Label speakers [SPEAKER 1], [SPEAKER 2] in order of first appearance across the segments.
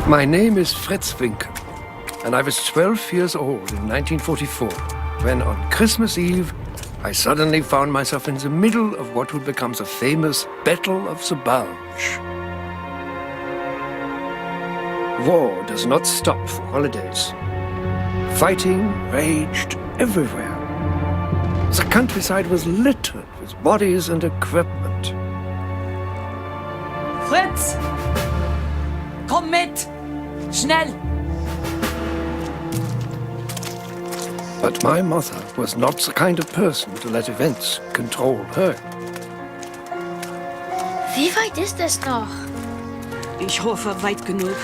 [SPEAKER 1] My name is Fritz Winkel, and I was 12 years old in 1944, when on Christmas Eve, I suddenly found myself in the middle of what would become the famous Battle of the Bulge. War does not stop for holidays. Fighting raged everywhere. The countryside was littered with bodies and equipment.
[SPEAKER 2] Fritz! Komm mit! Schnell!
[SPEAKER 1] But my mother was not the kind of person to let events control her.
[SPEAKER 3] Wie weit ist es noch?
[SPEAKER 2] Ich hoffe, weit genug.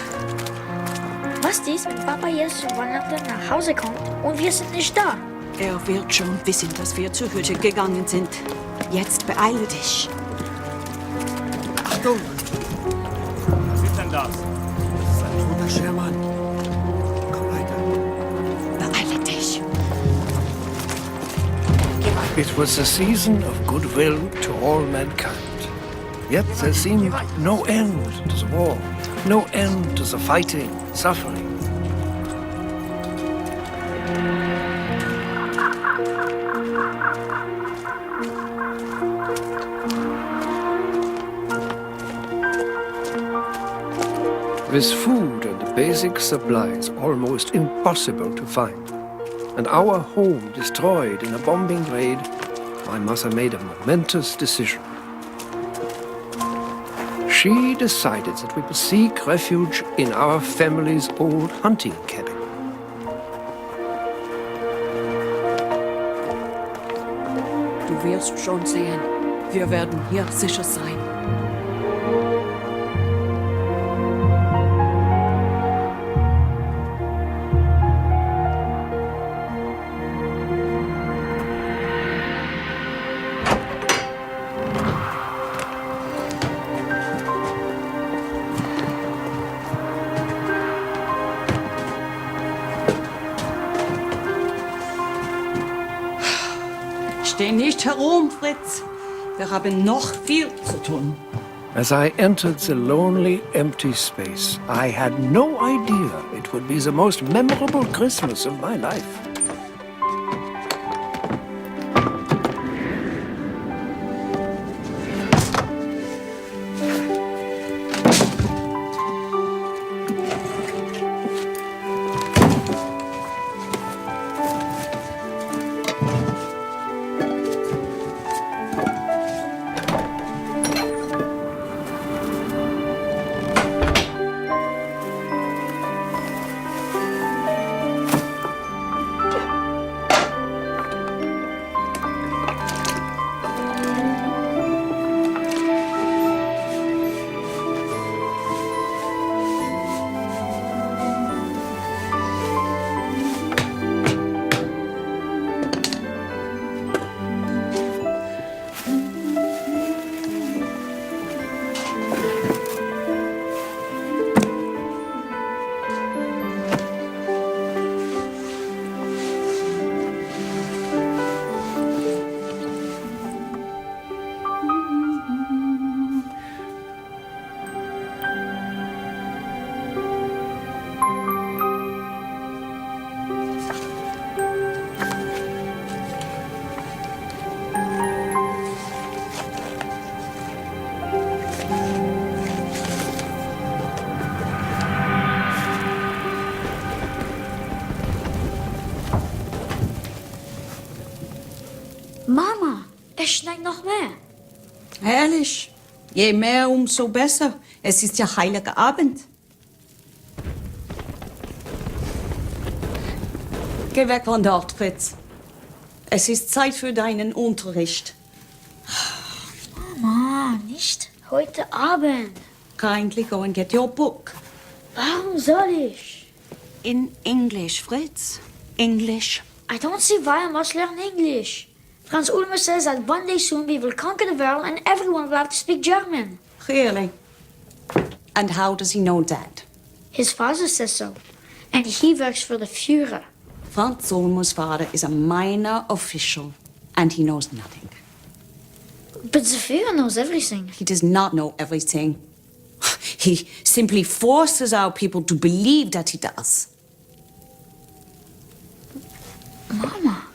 [SPEAKER 3] Was ist, wenn Papa jetzt zu Weihnachten nach Hause kommt und wir sind nicht da?
[SPEAKER 2] Er wird schon wissen, dass wir zur Hütte gegangen sind. Jetzt beeile dich.
[SPEAKER 4] Achtung! Was ist denn das? Das ist ein toter Schermann. Komm weiter.
[SPEAKER 2] Beeile dich.
[SPEAKER 1] It was the season of goodwill to all mankind. Yet there seemed no end to the war, no end to the fighting, suffering. With food and basic supplies almost impossible to find, and our home destroyed in a bombing raid, my mother made a momentous decision. She decided that we would seek refuge in our family's old hunting cabin.
[SPEAKER 2] Du wirst schon sehen. Wir werden hier sicher sein. Steh nicht herum, Fritz. Wir haben noch viel zu tun.
[SPEAKER 1] As I entered the lonely, empty space, I had no idea it would be the most memorable Christmas of my life.
[SPEAKER 3] Mama, es schneit noch mehr.
[SPEAKER 2] Herrlich. Je mehr, umso besser. Es ist ja heiliger Abend. Geh weg von dort, Fritz. Es ist Zeit für deinen Unterricht.
[SPEAKER 3] Mama, nicht heute Abend.
[SPEAKER 2] Kindly go and get your book.
[SPEAKER 3] Warum soll ich?
[SPEAKER 2] In English, Fritz. English.
[SPEAKER 3] I don't see why I must learn English. Franz Ulmer says that one day soon we will conquer the world and everyone will have to speak German.
[SPEAKER 2] Really? And how does he know that?
[SPEAKER 3] His father says so. And he works for the Führer.
[SPEAKER 2] Franz Ulmer's father is a minor official, and he knows nothing.
[SPEAKER 3] But the Führer knows everything.
[SPEAKER 2] He does not know everything. He simply forces our people to believe that he does.
[SPEAKER 3] Mama,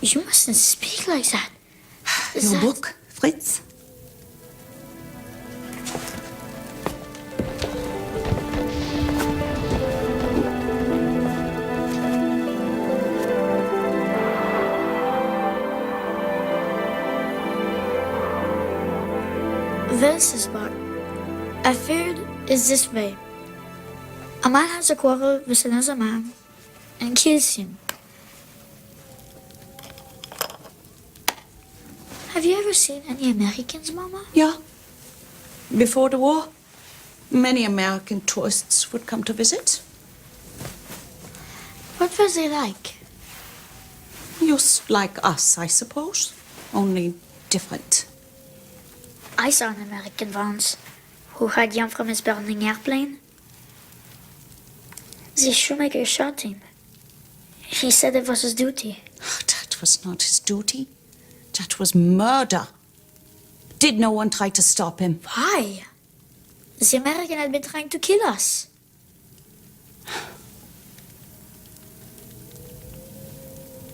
[SPEAKER 3] you mustn't speak like that.
[SPEAKER 2] Your book, Fritz.
[SPEAKER 3] This is what I feared is this way. A man has a quarrel with another man and kills him. Have you ever seen any Americans, Mama?
[SPEAKER 2] Yeah. Before the war, many American tourists would come to visit.
[SPEAKER 3] What were they like?
[SPEAKER 2] Just like us, I suppose. Only different.
[SPEAKER 3] I saw an American once who had jumped from his burning airplane. The shoemaker shot him. He said it was his duty.
[SPEAKER 2] That was not his duty. That was murder. Did no one try to stop him?
[SPEAKER 3] Why? The American had been trying to kill us.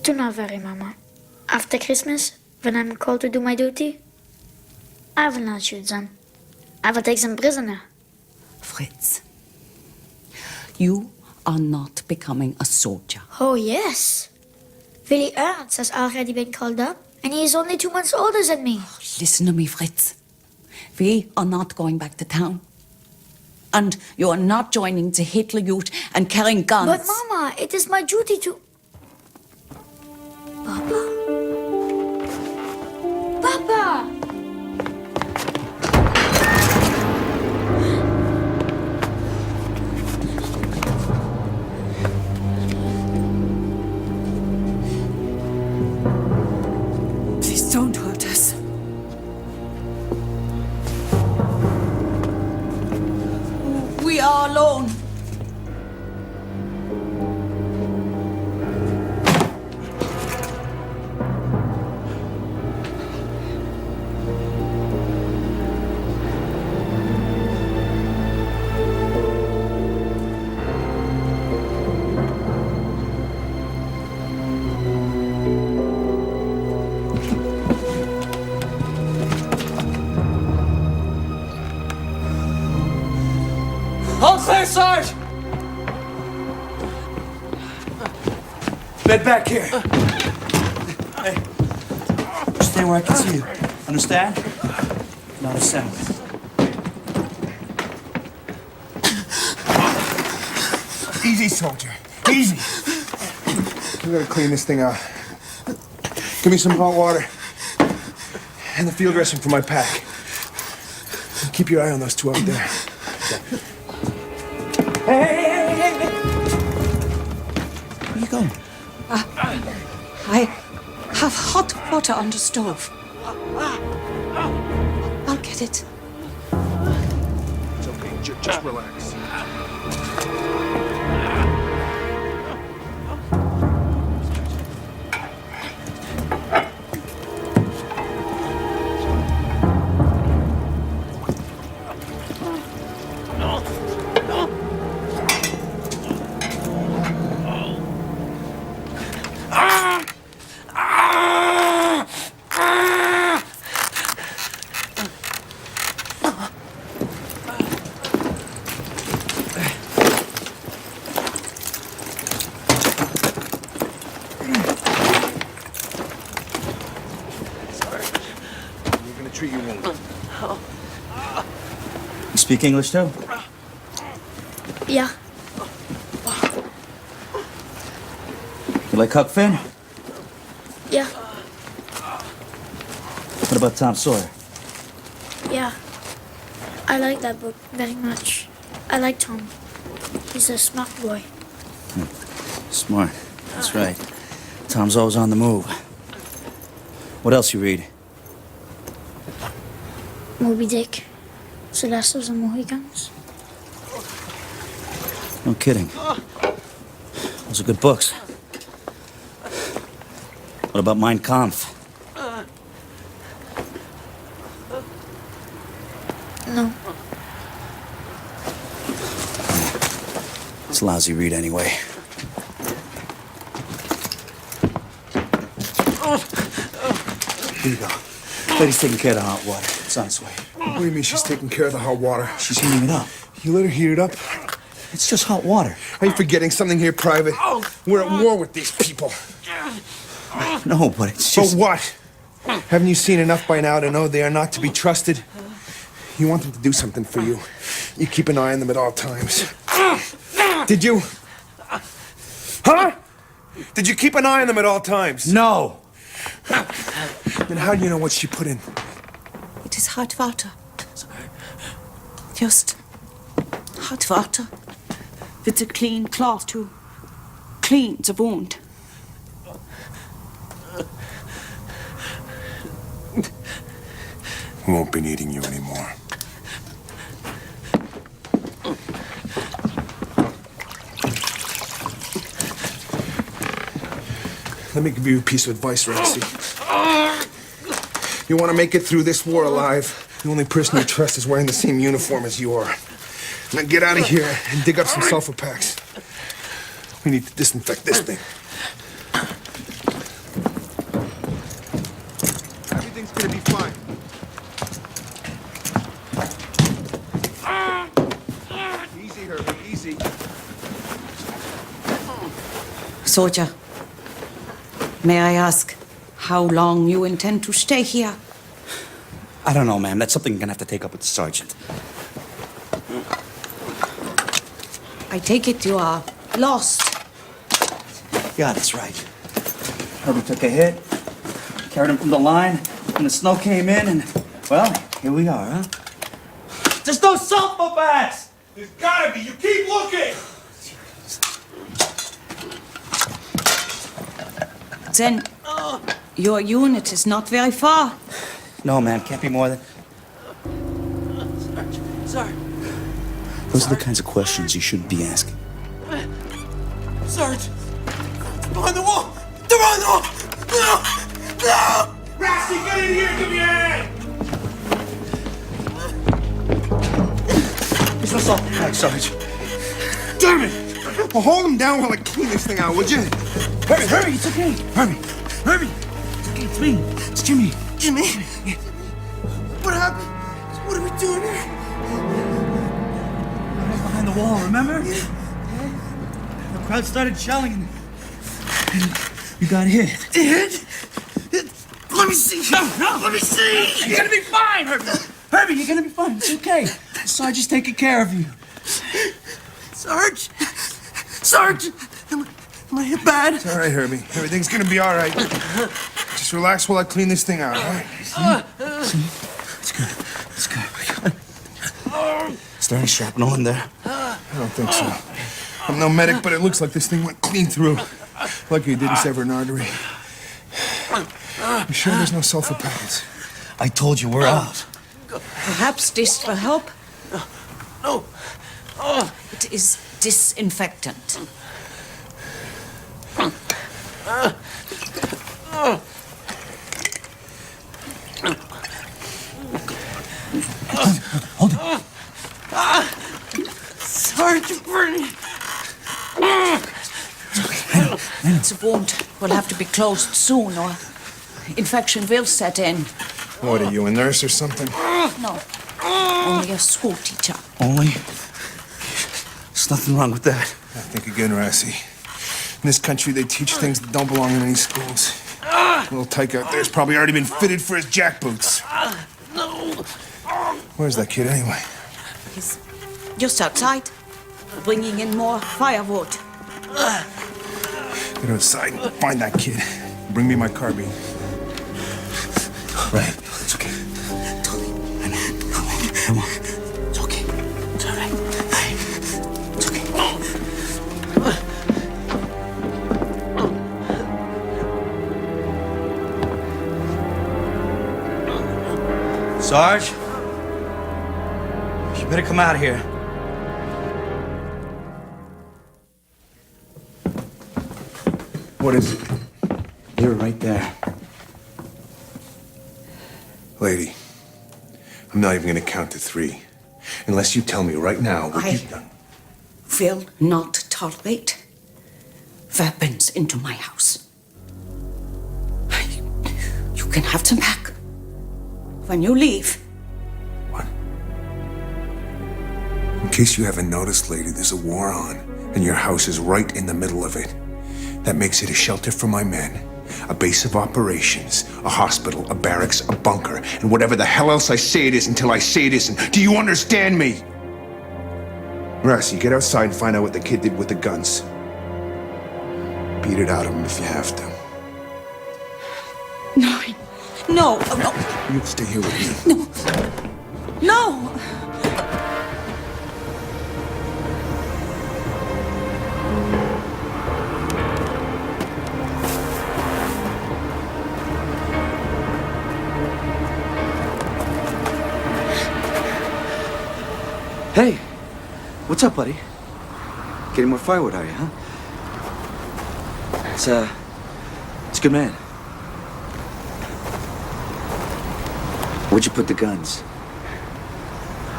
[SPEAKER 3] Do not worry, Mama. After Christmas, when I'm called to do my duty, I will not shoot them. I will take them prisoner.
[SPEAKER 2] Fritz, you are not becoming a soldier.
[SPEAKER 3] Oh, yes. Willie Ernst has already been called up, and he is only 2 months older than me.
[SPEAKER 2] Listen to me, Fritz. We are not going back to town. And you are not joining the Hitler Youth and carrying guns.
[SPEAKER 3] But, Mama, it is my duty to... Papa? Papa!
[SPEAKER 2] Please don't hurt us. We are alone.
[SPEAKER 1] All clear, Sarge! Bed back here.
[SPEAKER 5] Hey, stay where I can see you. Understand? Not a sound.
[SPEAKER 6] Easy, soldier. Easy. We gotta clean this thing out. Give me some hot water. And the field dressing for my pack. And keep your eye on those two out there.
[SPEAKER 5] Hey! Where you going?
[SPEAKER 2] I have hot water on the stove. I'll get it.
[SPEAKER 6] It's okay. Just relax. Treat you wound.
[SPEAKER 5] You speak English too?
[SPEAKER 3] Yeah.
[SPEAKER 5] You like Huck Finn?
[SPEAKER 3] Yeah.
[SPEAKER 5] What about Tom Sawyer?
[SPEAKER 3] Yeah. I like that book very much. I like Tom. He's a smart boy.
[SPEAKER 5] Smart. That's right. Tom's always on the move. What else you read?
[SPEAKER 3] Moby Dick. The Last of the Mohicans.
[SPEAKER 5] No kidding. Those are good books. What about Mein Kampf?
[SPEAKER 3] No.
[SPEAKER 5] It's a lousy read anyway. Here you go. Lady's taking care of the hot water. It's on its way.
[SPEAKER 6] What do you mean she's taking care of the hot water?
[SPEAKER 5] She's heating it up.
[SPEAKER 6] You let her heat it up?
[SPEAKER 5] It's just hot water.
[SPEAKER 6] Are you forgetting something here, Private? We're at war with these people.
[SPEAKER 5] No, but it's
[SPEAKER 6] But
[SPEAKER 5] just...
[SPEAKER 6] what? Haven't you seen enough by now to know they are not to be trusted? You want them to do something for you. You keep an eye on them at all times. Did you? Huh? Did you keep an eye on them at all times?
[SPEAKER 5] No!
[SPEAKER 6] Then how do you know what she put in?
[SPEAKER 2] It is hot water. Just hot water with a clean cloth to clean the wound.
[SPEAKER 6] We won't be needing you anymore. Let me give you a piece of advice, Roxy. You want to make it through this war alive, the only person you trust is wearing the same uniform as you are. Now get out of here and dig up some sulfur packs. We need to disinfect this thing. Everything's gonna be fine. Easy, Herbie, easy.
[SPEAKER 2] Soldier, may I ask how long you intend to stay here?
[SPEAKER 5] I don't know, ma'am. That's something you're gonna have to take up with the sergeant.
[SPEAKER 2] I take it you are lost.
[SPEAKER 5] Yeah, that's right. Herbie took a hit, carried him from the line, and the snow came in, and, well, here we are, huh? There's no sulfur packs!
[SPEAKER 6] There's gotta be. You keep looking.
[SPEAKER 2] Then your unit is not very far.
[SPEAKER 5] No, ma'am, can't be more than...
[SPEAKER 7] Sarge,
[SPEAKER 5] Those are the kinds of questions you shouldn't be asking.
[SPEAKER 7] Sarge, behind the wall! They're behind the wall! No! No!
[SPEAKER 6] Roxy, get in here. Give me a hand.
[SPEAKER 5] There's no sulfur packs, Sarge.
[SPEAKER 6] Damn it! Well, hold him down while I clean this thing out, would you?
[SPEAKER 5] Hurry, hurry, it's okay. Hurry, hurry. It's okay, it's me. It's Jimmy.
[SPEAKER 7] Jimmy! What happened? What are we doing here?
[SPEAKER 5] Behind the wall, remember? The crowd started shelling and you got hit.
[SPEAKER 7] Hit? Let me see! No! Let me see!
[SPEAKER 5] You're gonna be fine, Herbie. Herbie, you're gonna be fine. It's okay. The Sarge is taking care of you.
[SPEAKER 7] Sarge! Sarge! Am I hit bad?
[SPEAKER 6] It's all right, Herbie. Everything's gonna be all right. Just relax while I clean this thing out, all right?
[SPEAKER 5] See? It's good. It's good. Is there any shrapnel in there?
[SPEAKER 6] I don't think so. I'm no medic, but it looks like this thing went clean through. Lucky it didn't sever an artery. You sure there's no sulfur packets?
[SPEAKER 5] I told you we're out.
[SPEAKER 2] Perhaps this will help.
[SPEAKER 7] No!
[SPEAKER 2] It is disinfectant.
[SPEAKER 5] Hold it.
[SPEAKER 7] Sarge, Bernie!
[SPEAKER 2] The wound will have to be closed soon, or infection will set in.
[SPEAKER 6] What are you, a nurse or something?
[SPEAKER 2] No, only a school teacher.
[SPEAKER 5] Only? There's nothing wrong with that.
[SPEAKER 6] Think again, Rassie. In this country, they teach things that don't belong in any schools. Little tyke out there's probably already been fitted for his jackboots.
[SPEAKER 7] No!
[SPEAKER 6] Where's that kid anyway?
[SPEAKER 2] He's just outside, bringing in more firewood.
[SPEAKER 6] Get outside and find that kid. Bring me my carbine.
[SPEAKER 5] Right. It's okay. Come on. It's okay. It's all right. It's okay. Sarge, you better come out here.
[SPEAKER 6] What is it?
[SPEAKER 5] You're right there.
[SPEAKER 6] Lady, I'm not even gonna count to 3. Unless you tell me right now what
[SPEAKER 2] I
[SPEAKER 6] you've done.
[SPEAKER 2] will not tolerate weapons into my house. You can have them back when you leave.
[SPEAKER 6] What? In case you haven't noticed, lady, there's a war on, and your house is right in the middle of it. That makes it a shelter for my men, a base of operations, a hospital, a barracks, a bunker, and whatever the hell else I say it is until I say it isn't. Do you understand me? Rassi, get outside and find out what the kid did with the guns. Beat it out of him if you have to.
[SPEAKER 2] No.
[SPEAKER 6] You stay here with me.
[SPEAKER 2] No.
[SPEAKER 5] Hey, what's up, buddy? Getting more firewood, are you, huh? It's a good man. Where'd you put the guns?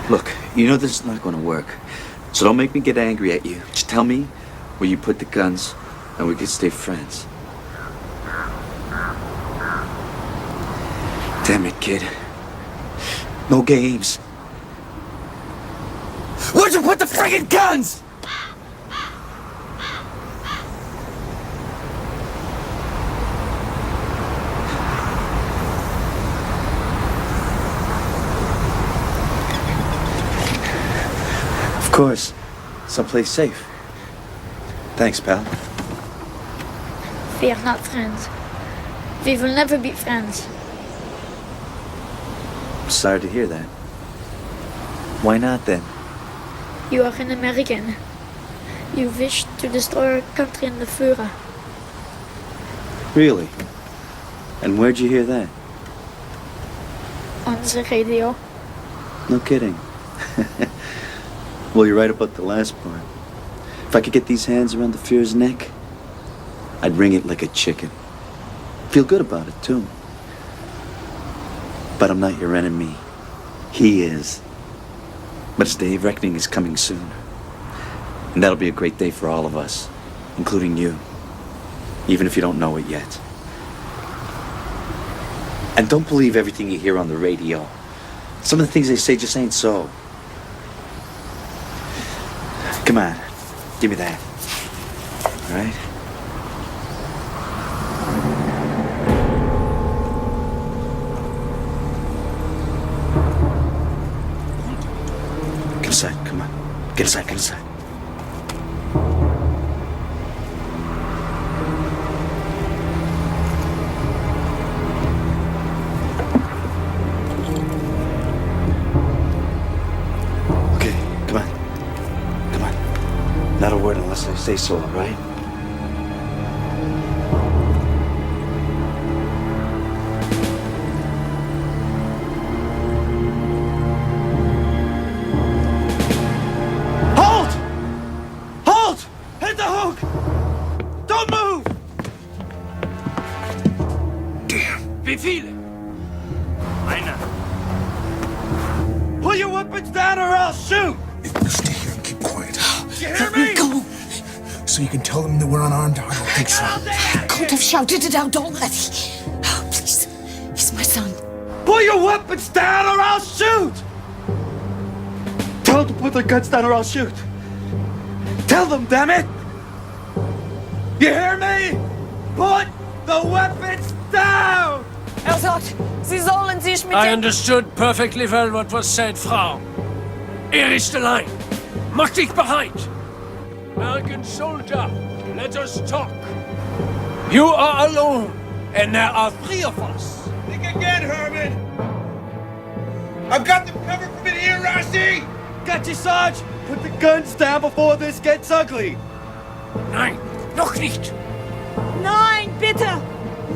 [SPEAKER 5] Look, you know this is not going to work, so don't make me get angry at you. Just tell me where you put the guns, and we can stay friends. Damn it, kid. No games. Where'd you put the friggin' guns? Of course. Someplace safe. Thanks, pal.
[SPEAKER 3] We are not friends. We will never be friends.
[SPEAKER 5] I'm sorry to hear that. Why not, then?
[SPEAKER 3] You are an American. You wish to destroy our country and the Führer.
[SPEAKER 5] Really? And where'd you hear that?
[SPEAKER 3] On the radio.
[SPEAKER 5] No kidding. Well, you're right about the last part. If I could get these hands around the Führer's neck, I'd wring it like a chicken. Feel good about it, too. But I'm not your enemy. He is. But his day of reckoning is coming soon. And that'll be a great day for all of us, including you. Even if you don't know it yet. And don't believe everything you hear on the radio. Some of the things they say just ain't so. Come on, give me that. All right? Get inside, come on. Get inside, get inside. Okay, come on. Come on. Not a word unless I say so, all right? Halt! Halt! Hit the hook! Don't move!
[SPEAKER 6] Damn.
[SPEAKER 1] Wie viele?
[SPEAKER 4] Einer.
[SPEAKER 5] Pull your weapons down or I'll shoot!
[SPEAKER 6] You stay here and keep quiet.
[SPEAKER 5] You hear me?
[SPEAKER 2] Go.
[SPEAKER 6] So you can tell them that we're unarmed? I don't think so.
[SPEAKER 2] I could have shouted it out already. Oh, please. He's my son.
[SPEAKER 5] Pull your weapons down or I'll shoot! Tell them to put their guns down or I'll shoot. Tell them, damn it! You hear me? Put the weapons down!
[SPEAKER 8] sagt, Sie sollen sich mit
[SPEAKER 1] I
[SPEAKER 8] dem...
[SPEAKER 1] understood perfectly well what was said, Frau. Ist allein. Mach dich bereit. American soldier, let us talk. You are alone, and there are 3 of us.
[SPEAKER 6] Think again, Herman! I've got them covered from in here, Rossi!
[SPEAKER 5] Got you, Sarge! Put the guns down before this gets ugly!
[SPEAKER 1] Nein, noch nicht.
[SPEAKER 8] Nein, bitte!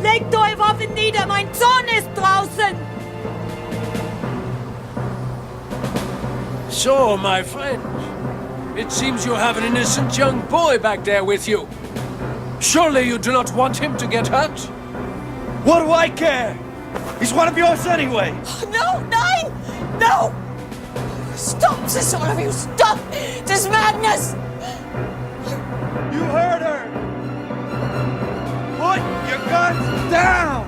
[SPEAKER 8] Legt eure Waffen nieder, mein Sohn ist draußen!
[SPEAKER 1] So, my friend, it seems you have an innocent young boy back there with you. Surely you do not want him to get hurt?
[SPEAKER 5] What do I care? He's one of yours anyway!
[SPEAKER 8] No, nein! No! Stop this, all of you! Stop this madness!
[SPEAKER 6] Guns down!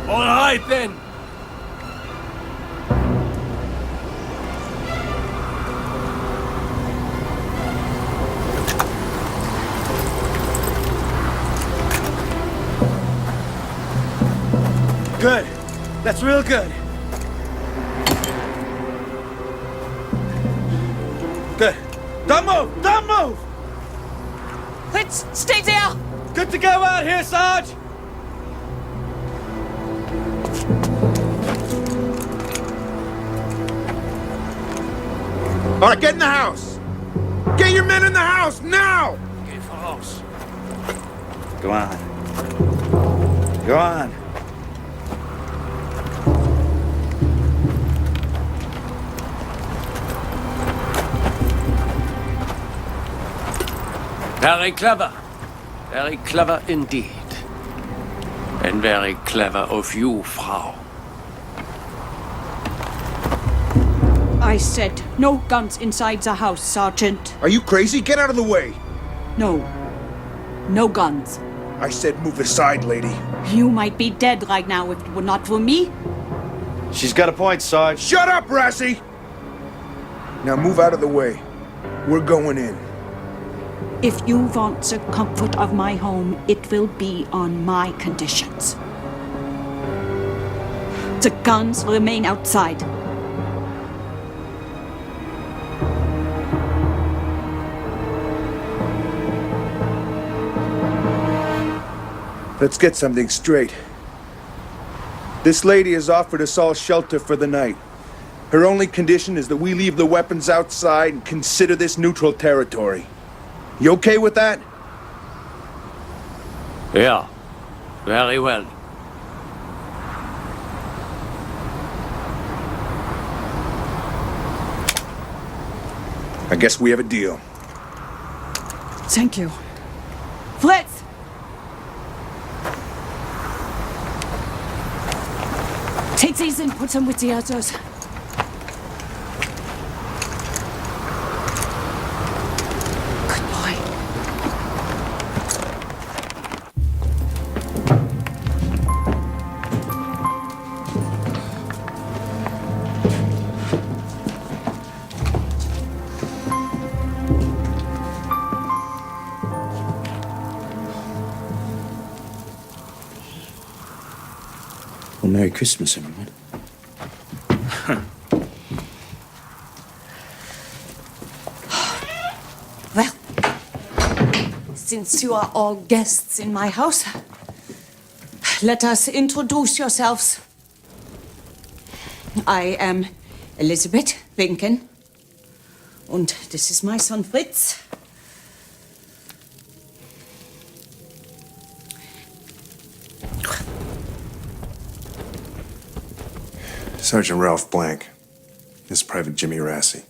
[SPEAKER 4] All right, then.
[SPEAKER 5] Good. That's real good. Good. Don't move! Don't move!
[SPEAKER 2] Fritz, stay there!
[SPEAKER 5] Good to go out here, Sarge!
[SPEAKER 6] All right, get in the house! Get your men in the house, now!
[SPEAKER 1] Geh voraus.
[SPEAKER 5] Go on. Go on.
[SPEAKER 1] Very clever. Very clever indeed. And very clever of you, Frau.
[SPEAKER 8] I said no guns inside the house, Sergeant.
[SPEAKER 6] Are you crazy? Get out of the way!
[SPEAKER 8] No. No guns.
[SPEAKER 6] I said move aside, lady.
[SPEAKER 8] You might be dead right now if it were not for me.
[SPEAKER 5] She's got a point, Sarge.
[SPEAKER 6] Shut up, Rassie! Now move out of the way. We're going in.
[SPEAKER 8] If you want the comfort of my home, it will be on my conditions. The guns remain outside.
[SPEAKER 6] Let's get something straight. This lady has offered us all shelter for the night. Her only condition is that we leave the weapons outside and consider this neutral territory. You okay with that?
[SPEAKER 1] Yeah. Very well.
[SPEAKER 6] I guess we have a deal.
[SPEAKER 8] Thank you. Fritz! Take these and put them with the others. Good boy.
[SPEAKER 5] Well, Merry Christmas, everyone.
[SPEAKER 2] Well, since you are all guests in my house, let us introduce yourselves. I am Elizabeth Winken, and this is my son Fritz.
[SPEAKER 6] Sergeant Ralph Blank. This is Private Jimmy Rassie.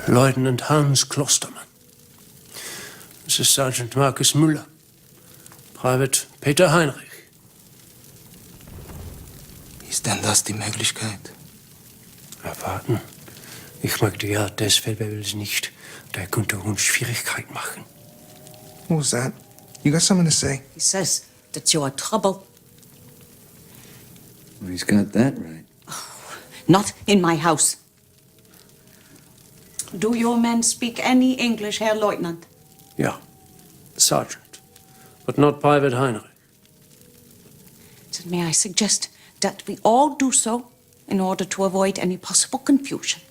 [SPEAKER 1] Lieutenant Hans Klostermann. This is Sergeant Markus Müller. Private Peter Heinrich.
[SPEAKER 7] Ist denn das die Möglichkeit?
[SPEAKER 1] Erwarten. Ich mag die Art des Feldwebels nicht. Der könnte uns Schwierigkeiten machen.
[SPEAKER 6] What was that? You got something to say?
[SPEAKER 2] He says that you are trouble.
[SPEAKER 5] Well, he's got that right.
[SPEAKER 2] Not in my house. Do your men speak any English, Herr Lieutenant?
[SPEAKER 1] Ja, Sergeant. But not Private Heinrich.
[SPEAKER 2] Then may I suggest that we all do so in order to avoid any possible confusion?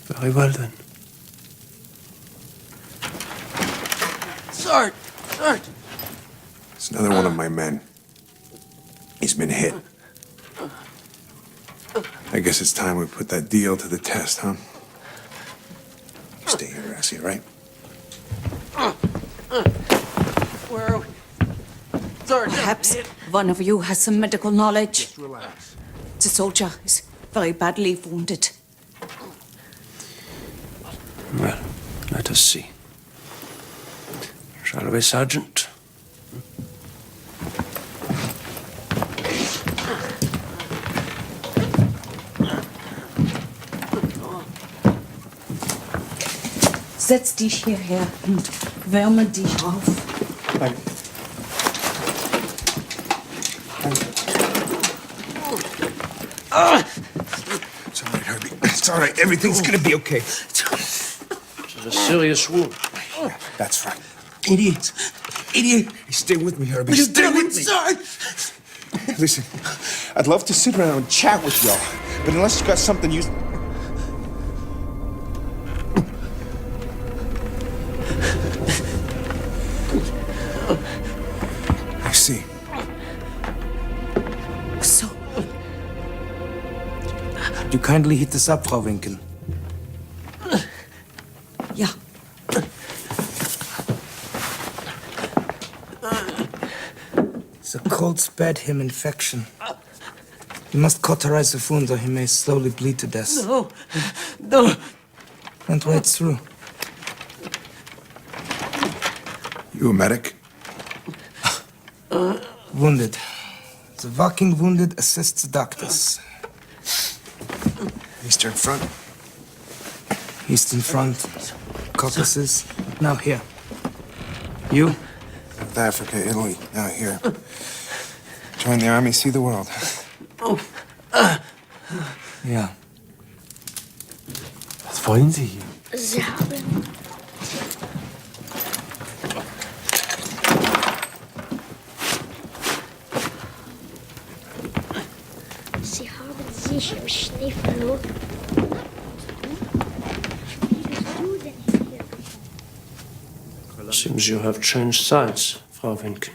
[SPEAKER 1] Very well then.
[SPEAKER 7] Sarge!
[SPEAKER 6] It's another one of my men. He's been hit. I guess it's time we put that deal to the test, huh? You stay here, Rassie, all right?
[SPEAKER 7] Where are we? Sarge!
[SPEAKER 2] Perhaps one of you has some medical knowledge.
[SPEAKER 6] Just relax.
[SPEAKER 2] The soldier is very badly wounded.
[SPEAKER 1] Well, Let us see. Shall we, Sergeant?
[SPEAKER 2] Setz dich hierher und wärme dich auf.
[SPEAKER 6] Danke. It's all right, Herbie. It's all right. Everything's gonna be okay.
[SPEAKER 1] It's a serious wound.
[SPEAKER 6] Yeah, that's right. Idiot. Idiot. Hey, stay with me, Herbie. Stay with me. Listen, I'd love to sit around and chat with y'all, but unless you got something you... I see.
[SPEAKER 2] So,
[SPEAKER 5] You kindly heat this up, Frau Winken.
[SPEAKER 2] ja.
[SPEAKER 5] The colds spared him infection. You must cauterize the wound or he may slowly bleed to death.
[SPEAKER 1] No.
[SPEAKER 5] And wait through.
[SPEAKER 6] You a medic?
[SPEAKER 5] Wounded. The walking wounded assists the doctors.
[SPEAKER 6] Eastern Front.
[SPEAKER 5] Eastern Front, Caucasus, now here. You?
[SPEAKER 6] South Africa, Italy, now here. Join the army, see the world.
[SPEAKER 5] Ja.
[SPEAKER 1] Was wollen Sie hier?
[SPEAKER 3] Sie haben... Sie haben sich im Schnee verloren. Wie bist du denn hier?
[SPEAKER 1] Seems you have changed sides, Frau Winken.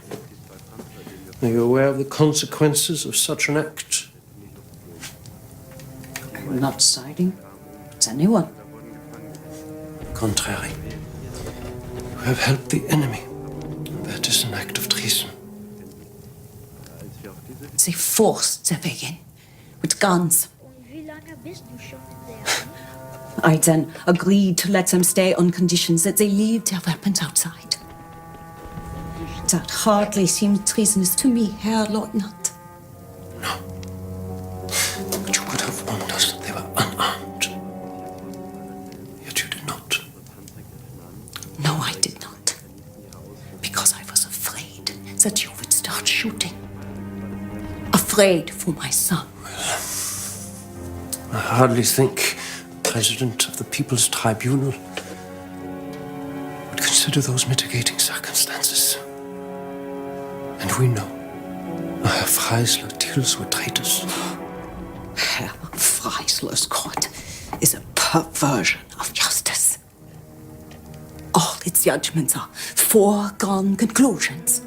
[SPEAKER 1] Are you aware of the consequences of such an act?
[SPEAKER 2] I'm not siding. It's anyone.
[SPEAKER 1] Contrary. You have helped the enemy. That is an act of treason.
[SPEAKER 2] They forced their way in with guns.
[SPEAKER 3] Und wie lange bist du schon in der...
[SPEAKER 2] I then agreed to let them stay on conditions that they leave their weapons outside. That hardly seems treasonous to me, Herr Leutnant.
[SPEAKER 1] No. But you could have warned us that they were unarmed. Yet you did not.
[SPEAKER 2] No, I did not. Because I was afraid that you would start shooting. Afraid for my son.
[SPEAKER 1] I hardly think the President of the People's Tribunal would consider those mitigating circumstances. And we know Herr Freisler deals with traitors.
[SPEAKER 2] Herr Freisler's court is a perversion of justice. All its judgments are foregone conclusions.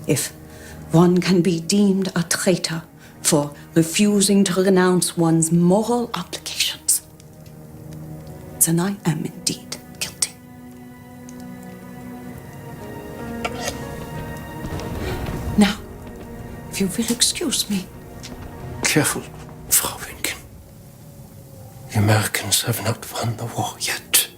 [SPEAKER 2] If one can be deemed a traitor for refusing to renounce one's moral obligations, then I am indeed guilty. Now, if you will excuse me.
[SPEAKER 1] Careful, Frau Winken. The Americans have not won the war yet.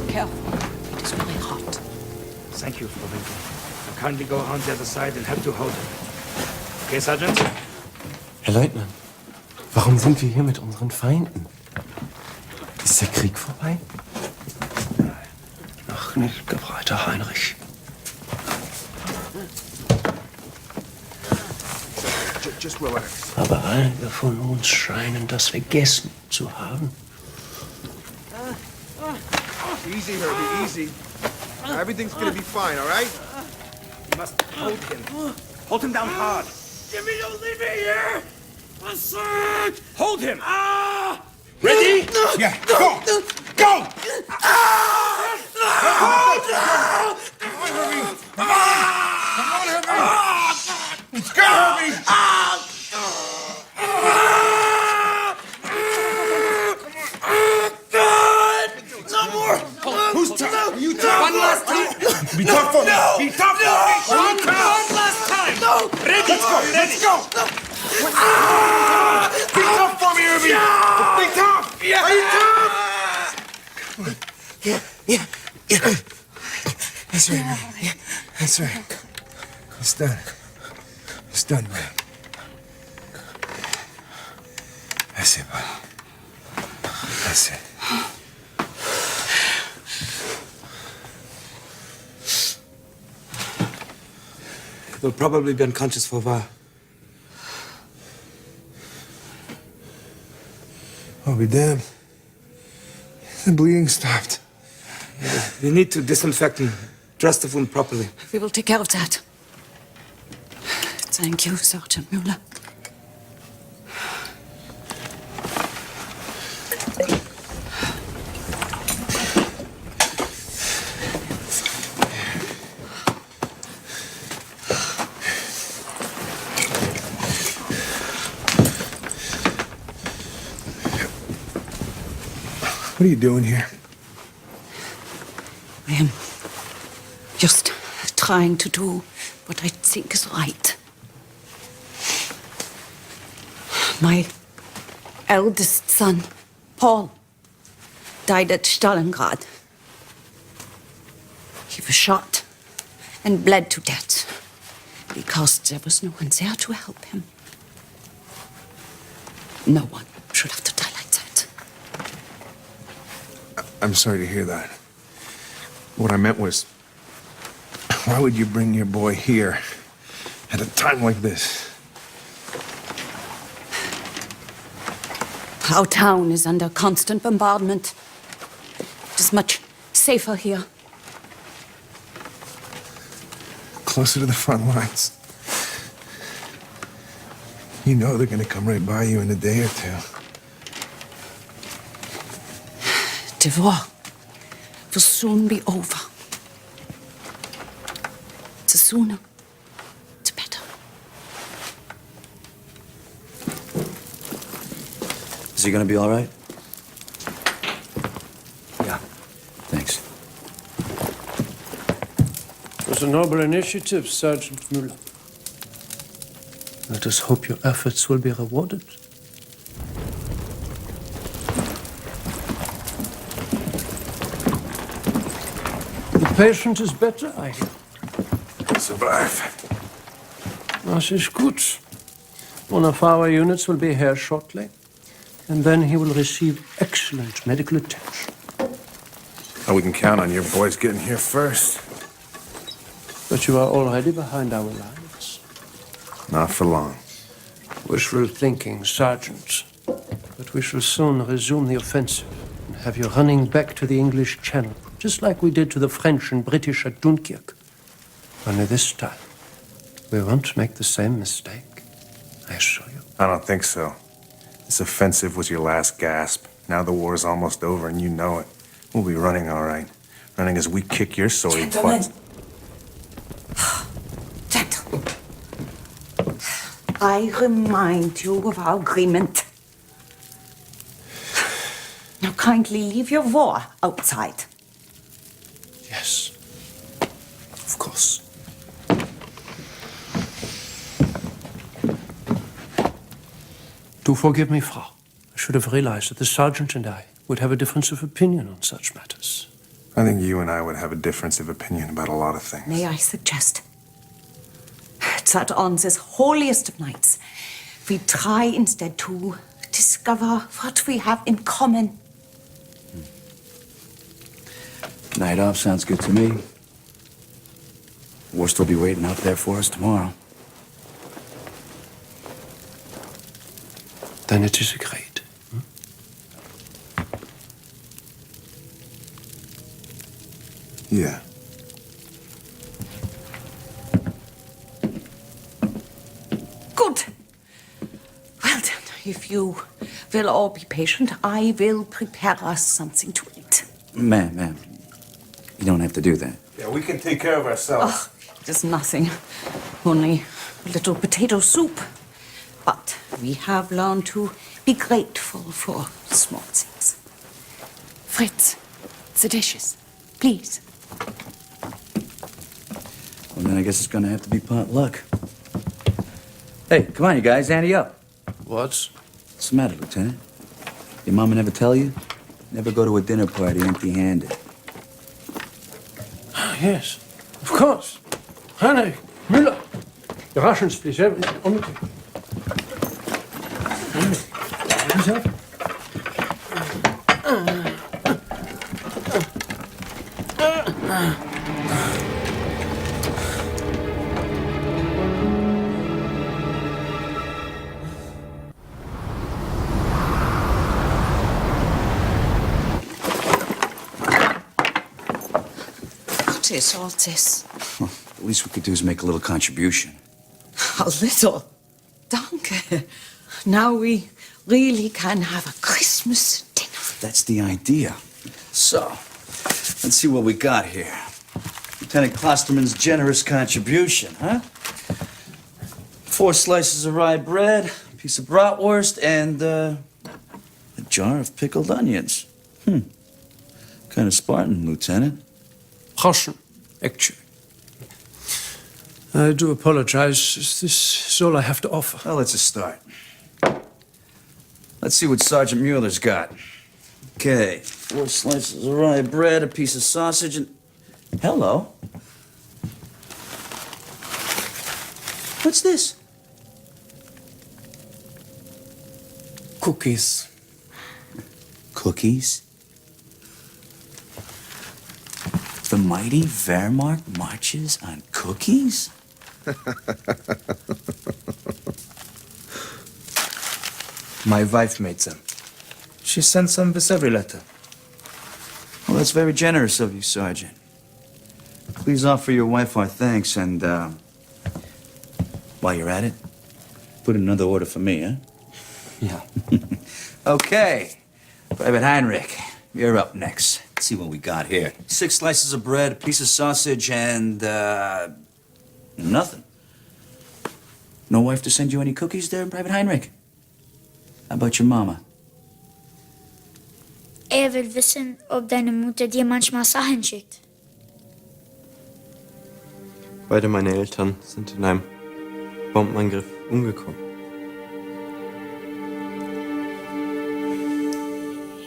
[SPEAKER 2] Careful, it is very hot.
[SPEAKER 5] Thank you, Frau Winkel. Now kindly go around the other side and help to hold him. Okay, Sergeant?
[SPEAKER 9] Herr Leutnant, warum sind wir hier mit unseren Feinden? Ist der Krieg vorbei?
[SPEAKER 1] Noch nicht, Gebreiter Heinrich.
[SPEAKER 6] Just relax.
[SPEAKER 1] Aber einige von uns scheinen das vergessen zu haben.
[SPEAKER 6] Easy, Herbie, easy. Everything's gonna be fine, all right?
[SPEAKER 5] You must hold him. Hold him down hard.
[SPEAKER 4] Jimmy, don't leave me here! I said!
[SPEAKER 5] Hold him!
[SPEAKER 4] Ready?
[SPEAKER 6] Yeah, go! Go! Let's go, Herbie!
[SPEAKER 7] more!
[SPEAKER 6] Who's tough? You tough?
[SPEAKER 7] One last time!
[SPEAKER 6] Be tough for me!
[SPEAKER 7] No!
[SPEAKER 6] Be tough for me!
[SPEAKER 7] One last time! No! Ready?
[SPEAKER 6] Let's go! Let's go! Be tough for me, Irving! Be tough!
[SPEAKER 7] Yeah.
[SPEAKER 6] Are you tough?
[SPEAKER 7] Yeah.
[SPEAKER 6] That's right, Irving. Yeah. That's right. It's done. It's done, man. That's it, buddy. That's it.
[SPEAKER 7] You'll probably be unconscious for a while.
[SPEAKER 6] I'll be damned. The bleeding stopped.
[SPEAKER 7] We need to disinfect and dress the wound properly.
[SPEAKER 2] We will take care of that. Thank you, Sergeant Mueller.
[SPEAKER 6] What are you doing here?
[SPEAKER 2] I am just trying to do what I think is right. My eldest son, Paul, died at Stalingrad. He was shot and bled to death because there was no one there to help him. No one should have to die like that.
[SPEAKER 6] I'm sorry to hear that. What I meant was, why would you bring your boy here at a time like this?
[SPEAKER 2] Our town is under constant bombardment. It is much safer here.
[SPEAKER 6] Closer to the front lines. You know they're gonna come right by you in a day or two.
[SPEAKER 2] The war will soon be over. The sooner, the better.
[SPEAKER 5] Is he gonna be all right?
[SPEAKER 1] Yeah.
[SPEAKER 5] Thanks.
[SPEAKER 1] It was a noble initiative, Sergeant Mueller. Let us hope your efforts will be rewarded. The patient is better, I hear.
[SPEAKER 6] Survive.
[SPEAKER 1] Das ist gut. One of our units will be here shortly, and then he will receive excellent medical attention.
[SPEAKER 6] Oh, we can count on your boys getting here first.
[SPEAKER 1] But you are already behind our lines.
[SPEAKER 6] Not for long.
[SPEAKER 1] Wishful thinking, Sergeant. But we shall soon resume the offensive and have you running back to the English Channel, just like we did to the French and British at Dunkirk. Only this time, we won't make the same mistake, I assure you.
[SPEAKER 6] I don't think so. This offensive was your last gasp. Now the war's almost over and you know it. We'll be running all right. Running as we kick your sorry
[SPEAKER 2] Gentlemen.
[SPEAKER 6] butts.
[SPEAKER 2] Gentlemen. I remind you of our agreement. Now kindly leave your war outside.
[SPEAKER 1] Yes, of course. Do forgive me, Frau. I should have realized that the sergeant and I would have a difference of opinion on such matters.
[SPEAKER 6] I think you and I would have a difference of opinion about a lot of things.
[SPEAKER 2] May I suggest that on this holiest of nights, we try instead to discover what we have in common.
[SPEAKER 5] Night off sounds good to me. War'll still be waiting out there for us tomorrow.
[SPEAKER 1] Then it is agreed.
[SPEAKER 6] Yeah.
[SPEAKER 2] Good. Well then, if you will all be patient, I will prepare us something to eat.
[SPEAKER 5] Ma'am, you don't have to do that.
[SPEAKER 6] Yeah, we can take care of ourselves.
[SPEAKER 2] Oh, it is nothing. Only a little potato soup. But we have learned to be grateful for small things. Fritz,
[SPEAKER 8] The dishes, please.
[SPEAKER 5] Well, then I guess it's gonna have to be pot luck. Hey, come on, you guys, ante up.
[SPEAKER 9] What?
[SPEAKER 5] What's the matter, Lieutenant? Your mama never tell you? Never go to a dinner party empty-handed.
[SPEAKER 1] Yes, of course. Heinrich, Müller. The Russians, please. On the table. Hands up.
[SPEAKER 2] What is all this?
[SPEAKER 5] The least we could do is make a little contribution.
[SPEAKER 2] A little. Danke. Now we really can have a Christmas dinner.
[SPEAKER 5] That's the idea. So, let's see what we got here. Lieutenant Klosterman's generous contribution, huh? 4 slices of rye bread, a piece of bratwurst, and a jar of pickled onions. Kind of Spartan, Lieutenant.
[SPEAKER 1] Russian, actually. I do apologize. This is all I have to offer.
[SPEAKER 5] Well, it's a start. Let's see what Sergeant Mueller's got. Okay, 4 slices of rye bread, a piece of sausage, and... Hello. What's this?
[SPEAKER 9] Cookies.
[SPEAKER 5] Cookies? The mighty Wehrmacht marches on cookies?
[SPEAKER 6] My wife made them. She sends them with every letter.
[SPEAKER 5] Well, that's very generous of you, Sergeant. Please offer your wife our thanks, and, while you're at it, put in another order for me, huh?
[SPEAKER 9] Yeah.
[SPEAKER 5] Okay. Private Heinrich, you're up next. Let's see what we got here. 6 slices of bread, a piece of sausage, and, nothing. No wife to send you any cookies there, Private Heinrich? How about your mama?
[SPEAKER 3] Will wissen, ob deine Mutter dir manchmal Sachen schickt.
[SPEAKER 9] Beide meine Eltern sind in einem Bombenangriff umgekommen.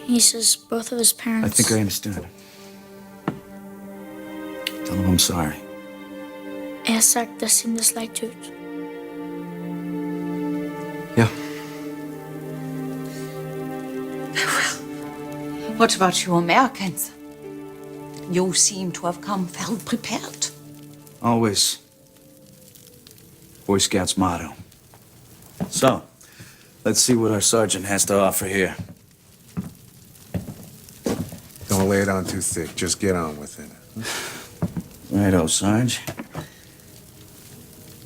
[SPEAKER 3] He says both of his parents...
[SPEAKER 5] I think I understood. Tell him I'm sorry.
[SPEAKER 3] sagt, dass ihm das leid tut.
[SPEAKER 9] Ja.
[SPEAKER 2] What about you Americans? You seem to have come well prepared.
[SPEAKER 5] Always. Boy Scouts motto. So, let's see what our sergeant has to offer here.
[SPEAKER 6] Don't lay it on too thick. Just get on with it.
[SPEAKER 5] Righto, Sarge.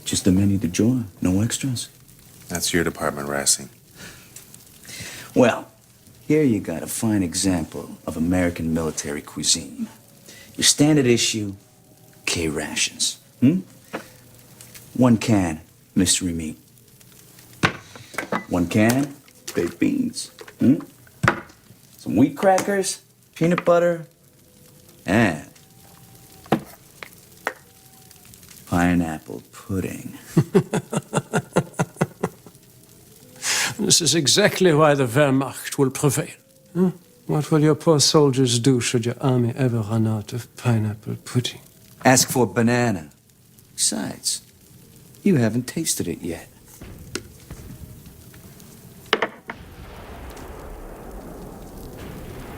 [SPEAKER 5] Just a menu du jour, no extras.
[SPEAKER 6] That's your department, Racing.
[SPEAKER 5] Well, here you got a fine example of American military cuisine. Your standard issue, K rations. 1 can, mystery meat. 1 can, baked beans. Some wheat crackers, peanut butter, and pineapple pudding.
[SPEAKER 1] This is exactly why the Wehrmacht will prevail. What will your poor soldiers do should your army ever run out of pineapple pudding?
[SPEAKER 5] Ask for banana. Besides, you haven't tasted it yet.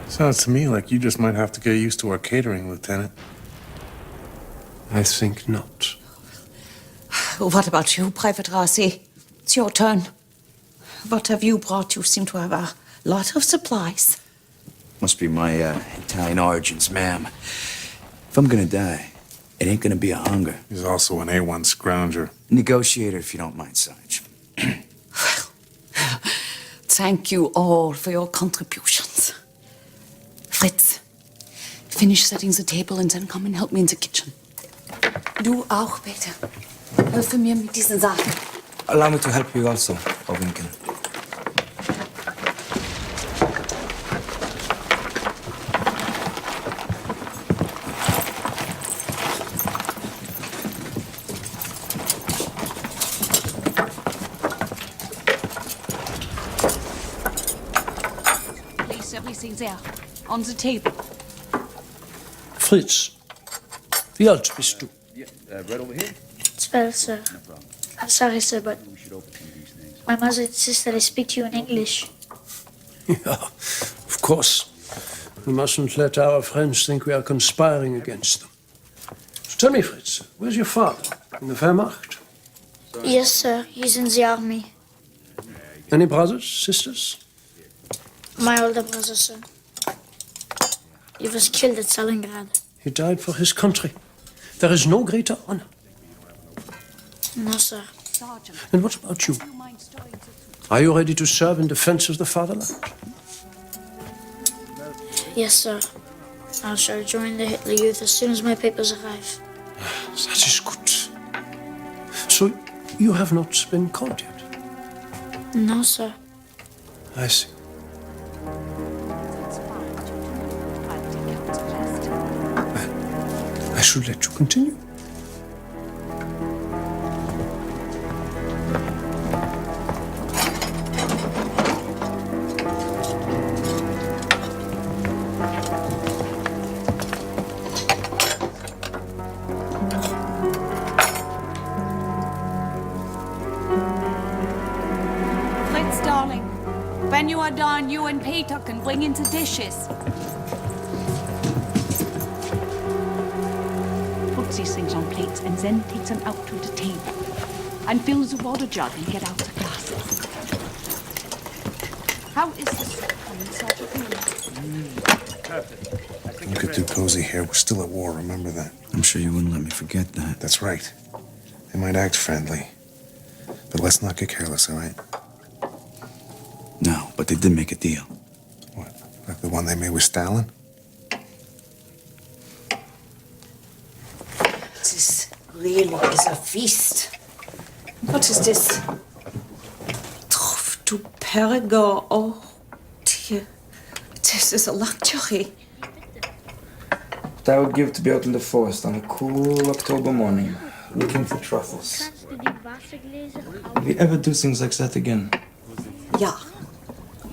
[SPEAKER 6] Sounds to me like you just might have to get used to our catering, Lieutenant.
[SPEAKER 1] I think not.
[SPEAKER 2] What about you, Private Rossi? It's your turn. What have you brought? You seem to have a lot of supplies.
[SPEAKER 5] Must be my Italian origins, ma'am. If I'm gonna die, it ain't gonna be a hunger.
[SPEAKER 6] He's also an A1 scrounger.
[SPEAKER 5] Negotiator, if you don't mind, Sarge.
[SPEAKER 2] Thank you all for your contributions. Fritz, finish setting the table and then come and help me in the kitchen. Du auch, bitte. Hilf mir mit diesen Sachen.
[SPEAKER 10] Allow me to help you also, Frau Winkel.
[SPEAKER 8] there, on the table.
[SPEAKER 1] Fritz, wie alt bist du?
[SPEAKER 6] Right over here.
[SPEAKER 3] 12, sir. I'm sorry, sir, but my mother insists that I speak to you in English.
[SPEAKER 1] Yeah, of course. We mustn't let our friends think we are conspiring against them. So tell me, Fritz, where's your father? In the Wehrmacht?
[SPEAKER 3] Yes, sir. He's in the army.
[SPEAKER 1] Any brothers, sisters?
[SPEAKER 3] My older brother, sir. He was killed at Stalingrad.
[SPEAKER 1] He died for his country. There is no greater honor.
[SPEAKER 3] No, sir.
[SPEAKER 8] Sergeant,
[SPEAKER 1] And what about you?
[SPEAKER 8] do you mind stirring the soup?
[SPEAKER 1] Are you ready to serve in defense of the fatherland?
[SPEAKER 3] Yes, sir. I shall join the Hitler Youth as soon as my papers arrive.
[SPEAKER 1] That is good. So you have not been called yet?
[SPEAKER 3] No, sir.
[SPEAKER 1] I see.
[SPEAKER 8] That's fine. I'll take out the rest.
[SPEAKER 1] I should let you continue.
[SPEAKER 8] Fritz, darling, when you are done, you and Peter can bring in the dishes. Put these things on plates and then take them out to the table. And fill the water jug and get out the glasses. How is the soup coming, Sergeant Miller?
[SPEAKER 6] You could do cozy here. We're still at war, remember that?
[SPEAKER 5] I'm sure you wouldn't let me forget that.
[SPEAKER 6] That's right. They might act friendly. But let's not get careless, all right?
[SPEAKER 5] No, but they did make a deal.
[SPEAKER 6] What? Like the one they made with Stalin?
[SPEAKER 2] This really is a feast. What is this? Truff du Perigord. Oh, dear. This is a luxury.
[SPEAKER 10] What I would give to be out in the forest on a cool October morning, looking for truffles. Will you ever do things like that again?
[SPEAKER 2] Yeah.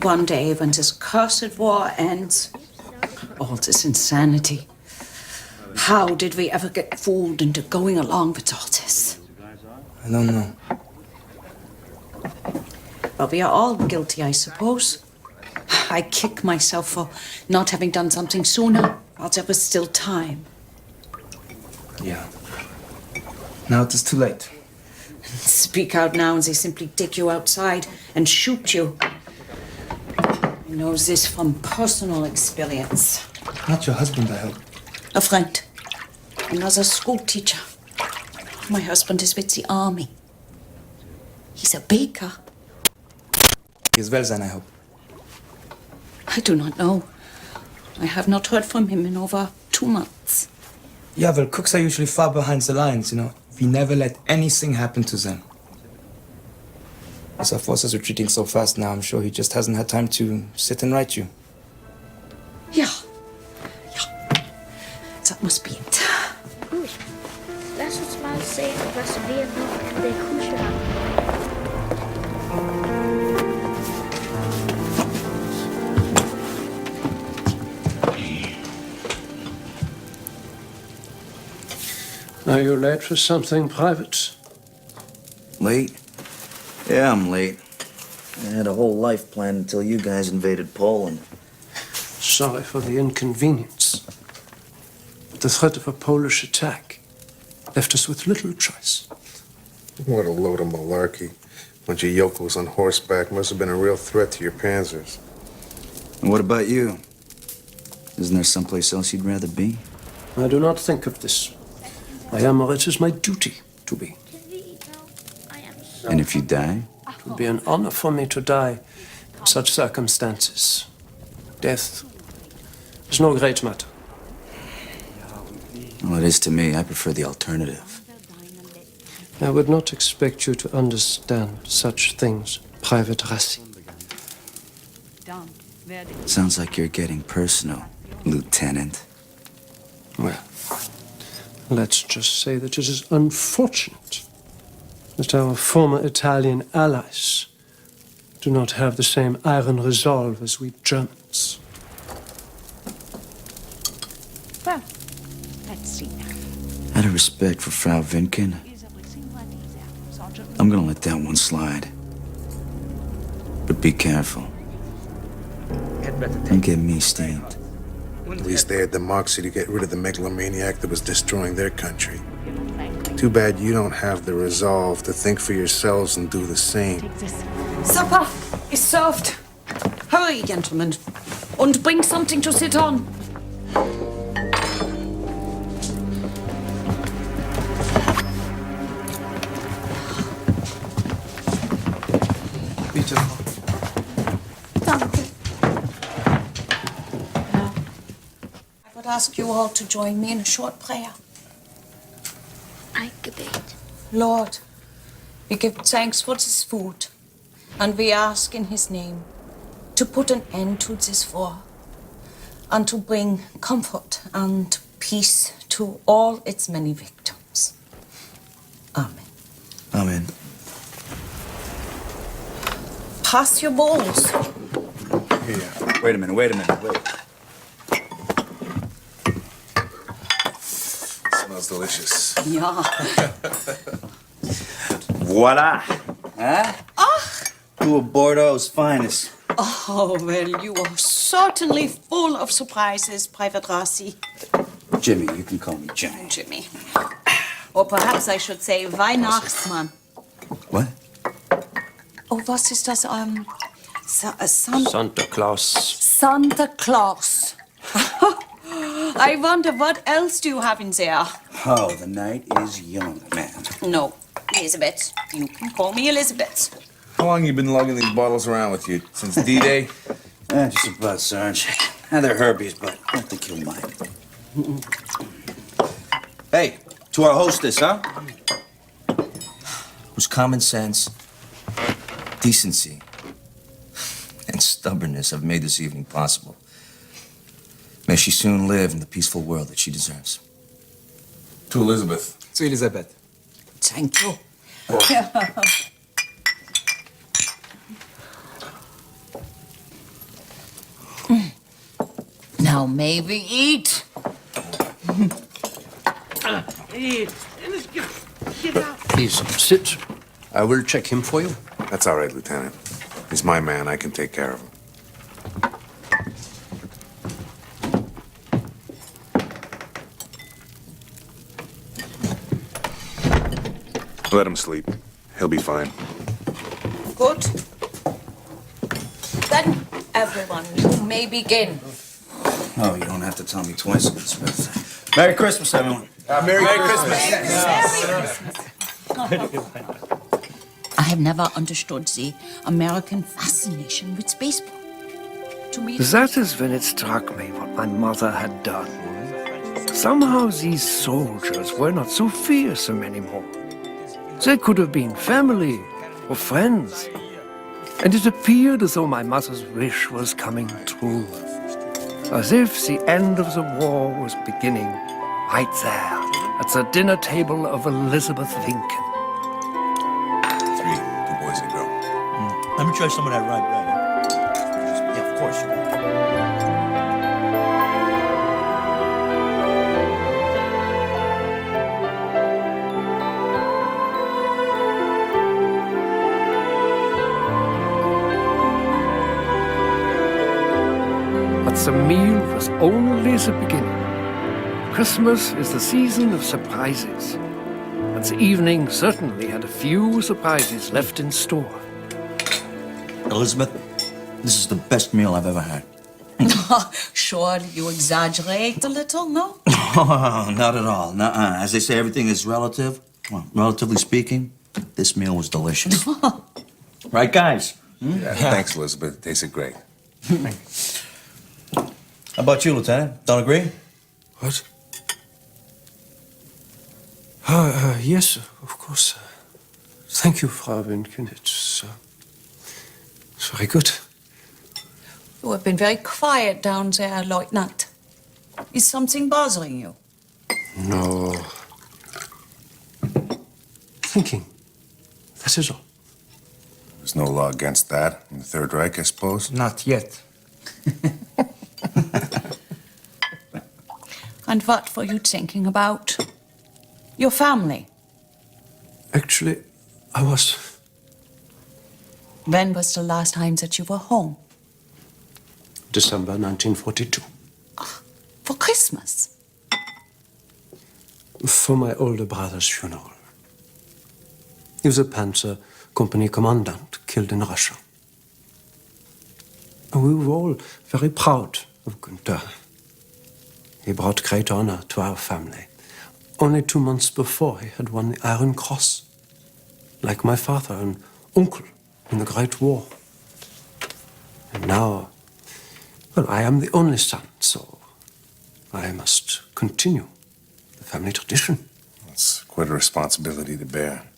[SPEAKER 2] One day when this cursed war ends, all this insanity. How did we ever get fooled into going along with all this?
[SPEAKER 10] I don't know.
[SPEAKER 2] Well, we are all guilty, I suppose. I kick myself for not having done something sooner, while there was still time.
[SPEAKER 10] Yeah. Now it is too late.
[SPEAKER 2] Speak out now and they simply take you outside and shoot you. I know this from personal experience.
[SPEAKER 10] Not your husband, I hope.
[SPEAKER 2] A friend. Another school teacher. My husband is with the army. He's a baker.
[SPEAKER 10] He's well then, I hope.
[SPEAKER 2] I do not know. I have not heard from him in over 2 months.
[SPEAKER 10] Yeah, well, cooks are usually far behind the lines, you know. We never let anything happen to them. As our forces are retreating so fast now, I'm sure he just hasn't had time to sit and write you.
[SPEAKER 2] Yeah. That must be it.
[SPEAKER 3] Goed. Lass uns mal sehen, was wir noch in der Küche haben.
[SPEAKER 1] Are you late for something private?
[SPEAKER 5] Late? Yeah, I'm late. I had a whole life planned until you guys invaded Poland.
[SPEAKER 1] Sorry for the inconvenience. But the threat of a Polish attack left us with little choice.
[SPEAKER 6] What a load of malarkey. Bunch of yokels on horseback must have been a real threat to your panzers.
[SPEAKER 5] And what about you? Isn't there someplace else you'd rather be?
[SPEAKER 1] I do not think of this. I am where it is my duty to be.
[SPEAKER 3] Can we eat now? I am so
[SPEAKER 5] And if you die?
[SPEAKER 1] It would be an honor for me to die in such circumstances. Death is no great matter.
[SPEAKER 5] Well, it is to me. I prefer the alternative.
[SPEAKER 1] I would not expect you to understand such things, Private Rassi.
[SPEAKER 8] Done. Very good.
[SPEAKER 5] Sounds like you're getting personal, Lieutenant.
[SPEAKER 1] Well, let's just say that it is unfortunate that our former Italian allies do not have the same iron resolve as we Germans.
[SPEAKER 5] Out of respect for Frau Winken, I'm gonna let that one slide. But be careful. Don't get me steamed.
[SPEAKER 6] At least they had the moxie to get rid of the megalomaniac that was destroying their country. Too bad you don't have the resolve to think for yourselves and do the same.
[SPEAKER 2] Supper is served. Hurry, gentlemen, and bring something to sit on.
[SPEAKER 6] Bitte.
[SPEAKER 3] Danke.
[SPEAKER 2] I would ask you all to join me in a short prayer.
[SPEAKER 3] Ein Gebet.
[SPEAKER 2] Lord, we give thanks for this food, and we ask in His name to put an end to this war and to bring comfort and peace to all its many victims. Amen.
[SPEAKER 5] Amen.
[SPEAKER 2] Pass your bowls.
[SPEAKER 6] Here.
[SPEAKER 5] Wait a minute, wait.
[SPEAKER 6] Smells delicious.
[SPEAKER 2] Yeah.
[SPEAKER 5] Voila! Huh? Two of Bordeaux's finest.
[SPEAKER 2] Oh, well, you are certainly full of surprises, Private Rossi.
[SPEAKER 5] Jimmy, you can call me Jimmy.
[SPEAKER 2] Jimmy. Or perhaps I should say Weihnachtsmann.
[SPEAKER 5] What?
[SPEAKER 2] Oh, was ist das?
[SPEAKER 9] Santa Claus.
[SPEAKER 2] Santa Claus. I wonder what else do you have in there?
[SPEAKER 5] Oh, the night is young, man.
[SPEAKER 2] No, Elizabeth. You can call me Elizabeth.
[SPEAKER 6] How long you been lugging these bottles around with you? Since D-Day?
[SPEAKER 5] Just about, Sarge. And they're Herbie's, but I don't think you'll mind. Hey, to our hostess, huh? Whose common sense, decency, and stubbornness have made this evening possible. May she soon live in the peaceful world that she deserves.
[SPEAKER 6] To Elizabeth.
[SPEAKER 10] To Elizabeth.
[SPEAKER 2] Thank you. Now may we eat?
[SPEAKER 1] Please sit. I will check him for you.
[SPEAKER 6] That's all right, Lieutenant. He's my man. I can take care of him. Let him sleep. He'll be fine.
[SPEAKER 2] Good. Then, everyone, you may begin.
[SPEAKER 5] Oh, you don't have to tell me twice, Elizabeth. Merry Christmas, everyone.
[SPEAKER 6] Merry Christmas.
[SPEAKER 2] I have never understood the American fascination with baseball. To me,
[SPEAKER 1] That is when it struck me what my mother had done. Somehow these soldiers were not so fearsome anymore. They could have been family or friends. And it appeared as though my mother's wish was coming true. As if the end of the war was beginning right there at the dinner table of Elizabeth Lincoln.
[SPEAKER 6] 3, 2 boys and girl.
[SPEAKER 7] Let me try some of that right. Yeah, of course.
[SPEAKER 1] But the meal was only the beginning. Christmas is the season of surprises. And the evening certainly had a few surprises left in store.
[SPEAKER 5] Elizabeth, this is the best meal I've ever had.
[SPEAKER 2] surely you exaggerate a little, no?
[SPEAKER 5] Oh, not at all. Nuh-uh. As they say, everything is relative. Well, relatively speaking, this meal was delicious. Right, guys?
[SPEAKER 6] Yeah, thanks, Elizabeth. It tasted great.
[SPEAKER 5] How about you, Lieutenant? Don't agree?
[SPEAKER 9] What? Yes, of course. Thank you, Frau Winken. It's very good.
[SPEAKER 2] You have been very quiet down there, Lieutenant. Is something bothering you?
[SPEAKER 9] No. Thinking. That is all.
[SPEAKER 6] There's no law against that in the Third Reich, I suppose?
[SPEAKER 10] Not yet.
[SPEAKER 8] And what were you thinking about? Your family.
[SPEAKER 1] Actually, I was.
[SPEAKER 8] When was the last time that you were home?
[SPEAKER 1] December 1942.
[SPEAKER 8] For Christmas.
[SPEAKER 1] For my older brother's funeral. He was a Panzer Company commandant killed in Russia. We were all very proud of Günther. He brought great honor to our family. Only 2 months before, he had won the Iron Cross, like my father and uncle in the Great War. And now, well, I am the only son, so I must continue the family tradition.
[SPEAKER 6] It's quite a responsibility to bear.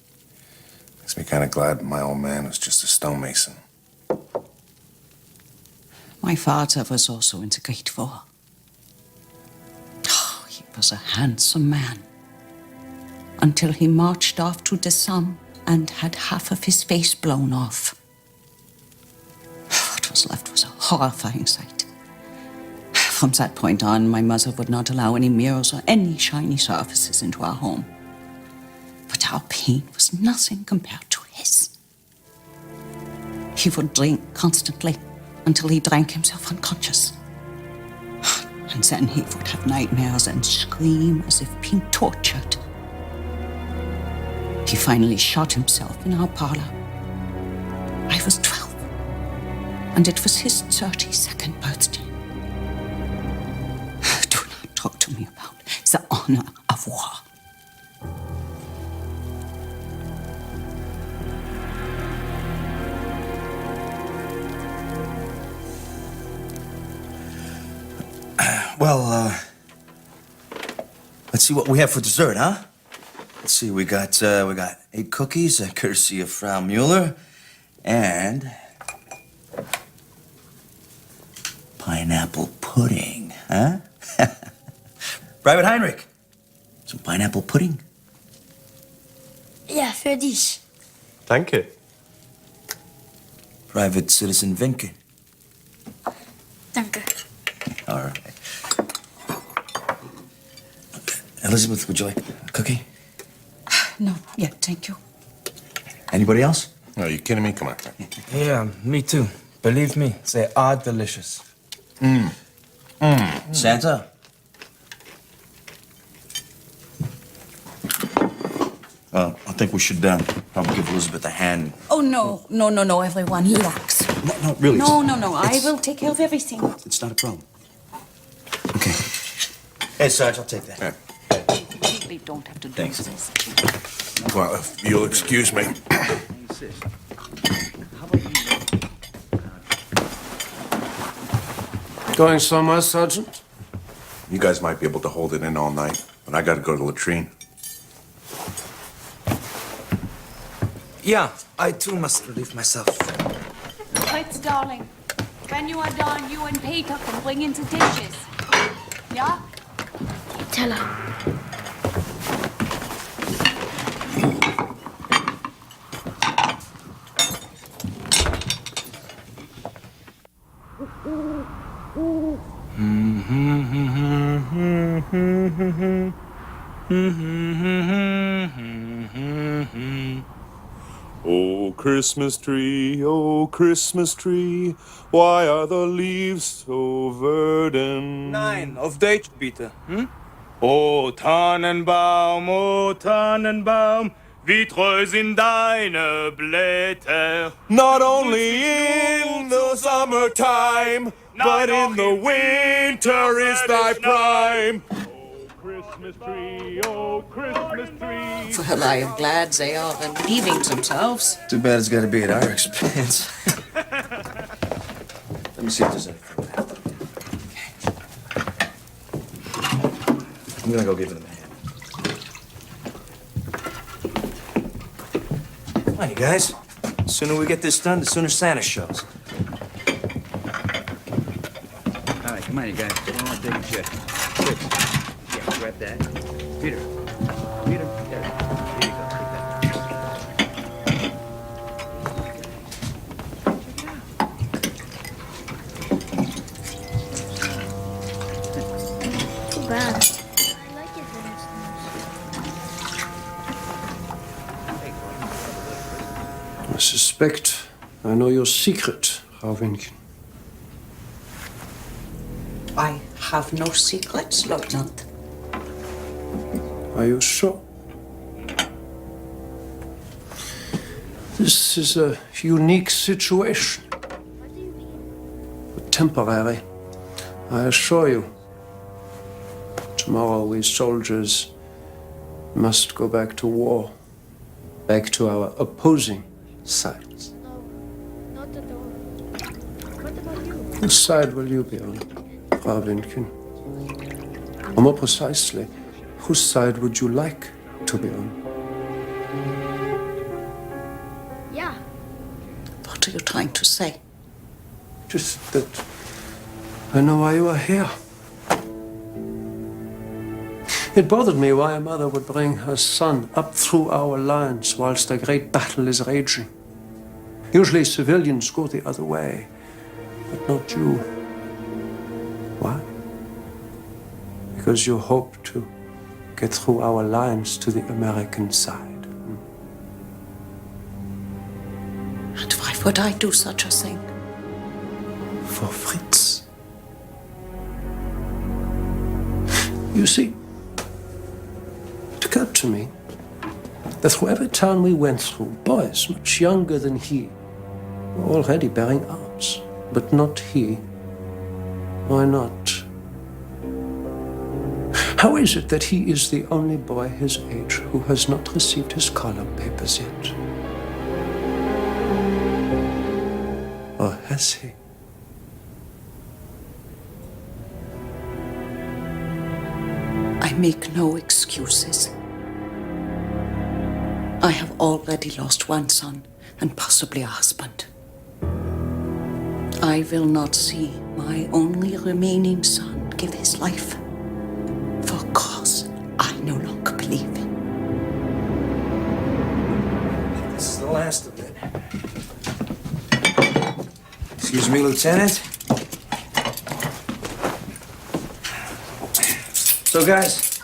[SPEAKER 6] Makes me kind of glad my old man was just a stonemason.
[SPEAKER 8] My father was also in the Great War. Oh, he was a handsome man. Until he marched off to the Somme and had half of his face blown off. What was left was a horrifying sight. From that point on, my mother would not allow any mirrors or any shiny surfaces into our home. But our pain was nothing compared to his. He would drink constantly until he drank himself unconscious. And then he would have nightmares and scream as if being tortured. He finally shot himself in our parlor. I was 12, and it was his 32nd birthday. Do not talk to me about the honor of war.
[SPEAKER 5] Well, let's see what we have for dessert, huh? Let's see, we got 8 cookies, courtesy of Frau Mueller, and pineapple pudding, huh? Private Heinrich, some pineapple pudding?
[SPEAKER 3] Ja, für dich.
[SPEAKER 9] Danke.
[SPEAKER 5] Private Citizen Winke.
[SPEAKER 3] Danke.
[SPEAKER 5] All right. Elizabeth, would you like a cookie?
[SPEAKER 8] No, yeah, thank you.
[SPEAKER 5] Anybody else?
[SPEAKER 6] Oh, are you kidding me? Come on.
[SPEAKER 10] Yeah, me too. Believe me, they are delicious.
[SPEAKER 5] Santa? Well, I think we should probably give Elizabeth a hand.
[SPEAKER 8] Oh, no, everyone, relax.
[SPEAKER 5] No, really.
[SPEAKER 8] No, I will take care of everything.
[SPEAKER 5] It's not a problem. Okay. Hey, Sarge, I'll take that.
[SPEAKER 6] Yeah.
[SPEAKER 8] You really don't have to do
[SPEAKER 5] Thanks.
[SPEAKER 8] this.
[SPEAKER 6] Well, if you'll excuse me.
[SPEAKER 1] Going somewhere, Sergeant?
[SPEAKER 6] You guys might be able to hold it in all night, but I gotta go to the latrine.
[SPEAKER 10] Yeah, I too must relieve myself.
[SPEAKER 8] Fritz, darling, when you are done, you and Peter can bring in the dishes. Yeah?
[SPEAKER 3] Teller.
[SPEAKER 11] Oh, Christmas tree, why are the leaves so verdant?
[SPEAKER 10] Nein, auf Deutsch bitte. O Tannenbaum, wie treu sind deine Blätter.
[SPEAKER 11] Not only in the summertime, but in the winter is thy prime. Oh, Christmas tree.
[SPEAKER 8] Well, I am glad they are relieving themselves.
[SPEAKER 5] Too bad it's got to be at our expense. Let me see if there's anything left. I'm gonna go give them a hand. Come on, you guys. The sooner we get this done, the sooner Santa shows.
[SPEAKER 12] All right, come on, you guys. Come on, take a shit. Fritz. Yeah, grab that. Peter, there. Here you go. Take
[SPEAKER 3] Too bad.
[SPEAKER 1] I suspect I know your secret, Ravinkin.
[SPEAKER 8] I have no secrets, Lieutenant.
[SPEAKER 1] Are you sure? This is a unique situation. But temporary, I assure you. Tomorrow we soldiers must go back to war, back to our opposing sides.
[SPEAKER 3] No, not at all. What about you?
[SPEAKER 1] Whose side will you be on, Ravinkin? Or more precisely, whose side would you like to be on?
[SPEAKER 3] Yeah.
[SPEAKER 8] What are you trying to say?
[SPEAKER 1] Just that I know why you are here. It bothered me why a mother would bring her son up through our lines whilst a great battle is raging. Usually civilians go the other way, but not you. Why? Because you hope to get through our lines to the American side.
[SPEAKER 8] And why would I do such a thing?
[SPEAKER 1] For Fritz. You see, it occurred to me that through every town we went through, boys much younger than he were already bearing arms. But not he. Why not? How is it that he is the only boy his age who has not received his column papers yet? Or has he?
[SPEAKER 8] I make no excuses. I have already lost one son and possibly a husband. I will not see my only remaining son give his life for a cause I no longer believe in.
[SPEAKER 10] This is the last of it. Excuse me, Lieutenant. So, guys,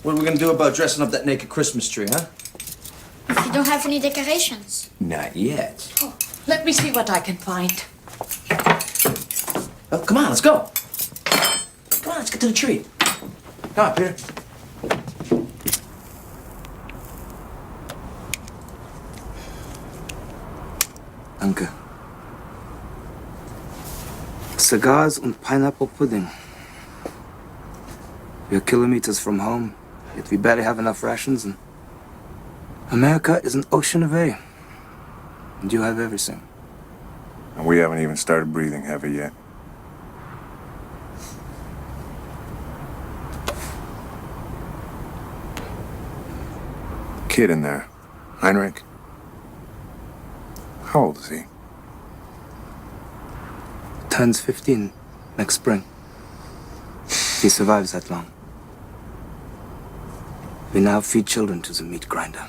[SPEAKER 10] what are we gonna do about dressing up that naked Christmas tree, huh?
[SPEAKER 3] If you don't have any decorations.
[SPEAKER 10] Not yet.
[SPEAKER 8] Oh, let me see what I can find.
[SPEAKER 10] Well, come on, let's go. Come on, let's get to the tree. Come on, Peter. Danke. Cigars and pineapple pudding. We're kilometers from home, yet we barely have enough rations, and America is an ocean away. And you have everything.
[SPEAKER 6] And we haven't even started breathing heavy yet. Kid in there, Heinrich. How old is he?
[SPEAKER 10] Turns 15 next spring. He survives that long. We now feed children to the meat grinder.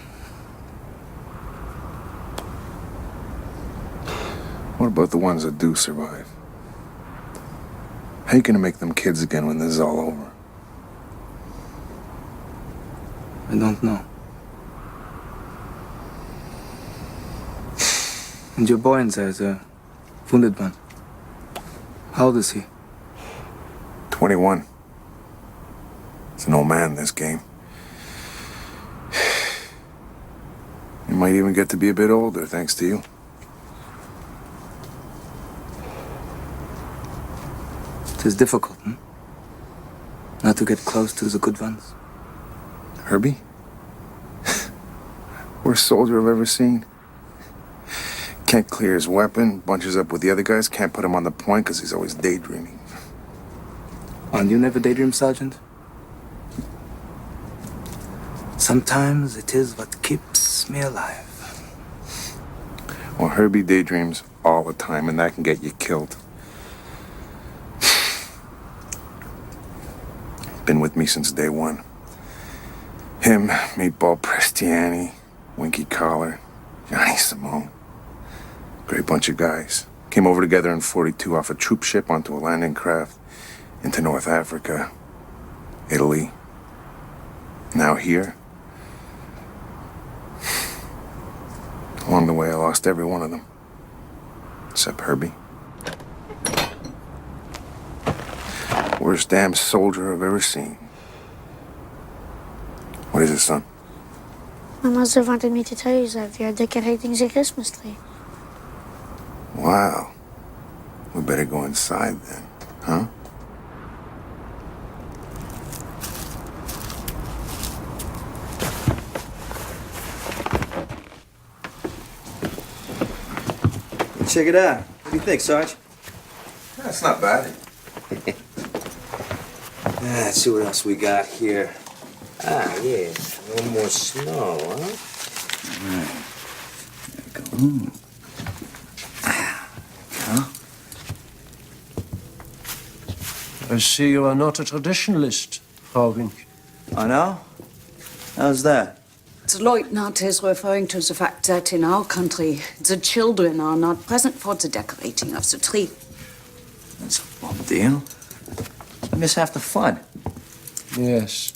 [SPEAKER 6] What about the ones that do survive? How you gonna make them kids again when this is all over?
[SPEAKER 10] I don't know. And your boy in there is a wounded one. How old is he?
[SPEAKER 6] 21. He's an old man in this game. He might even get to be a bit older, thanks to you.
[SPEAKER 10] It is difficult, not to get close to the good ones.
[SPEAKER 6] Herbie? Worst soldier I've ever seen. Can't clear his weapon, bunches up with the other guys, can't put him on the point because he's always daydreaming.
[SPEAKER 10] And you never daydream, Sergeant? Sometimes it is what keeps me alive.
[SPEAKER 6] Well, Herbie daydreams all the time, and that can get you killed. Been with me since day one. Him, Meatball Prestiani, Winky Collar, Johnny Simone. Great bunch of guys. Came over together in 42 off a troop ship onto a landing craft into North Africa, Italy. Now here. Along the way, I lost every one of them. Except Herbie. Worst damn soldier I've ever seen. What is it, son?
[SPEAKER 3] My mother wanted me to tell you that we are decorating the Christmas tree.
[SPEAKER 6] Wow. We better go inside then, huh?
[SPEAKER 5] Check it out. What do you think, Sarge?
[SPEAKER 6] That's not bad.
[SPEAKER 10] Let's see what else we got here. Ah, yeah. A little more snow, huh?
[SPEAKER 5] All right. There we go. Huh?
[SPEAKER 1] I see you are not a traditionalist, Frau Wink.
[SPEAKER 5] Oh, no? How's that?
[SPEAKER 8] The Lieutenant is referring to the fact that in our country, the children are not present for the decorating of the tree.
[SPEAKER 5] That's a bum deal. I miss half the fun.
[SPEAKER 1] Yes.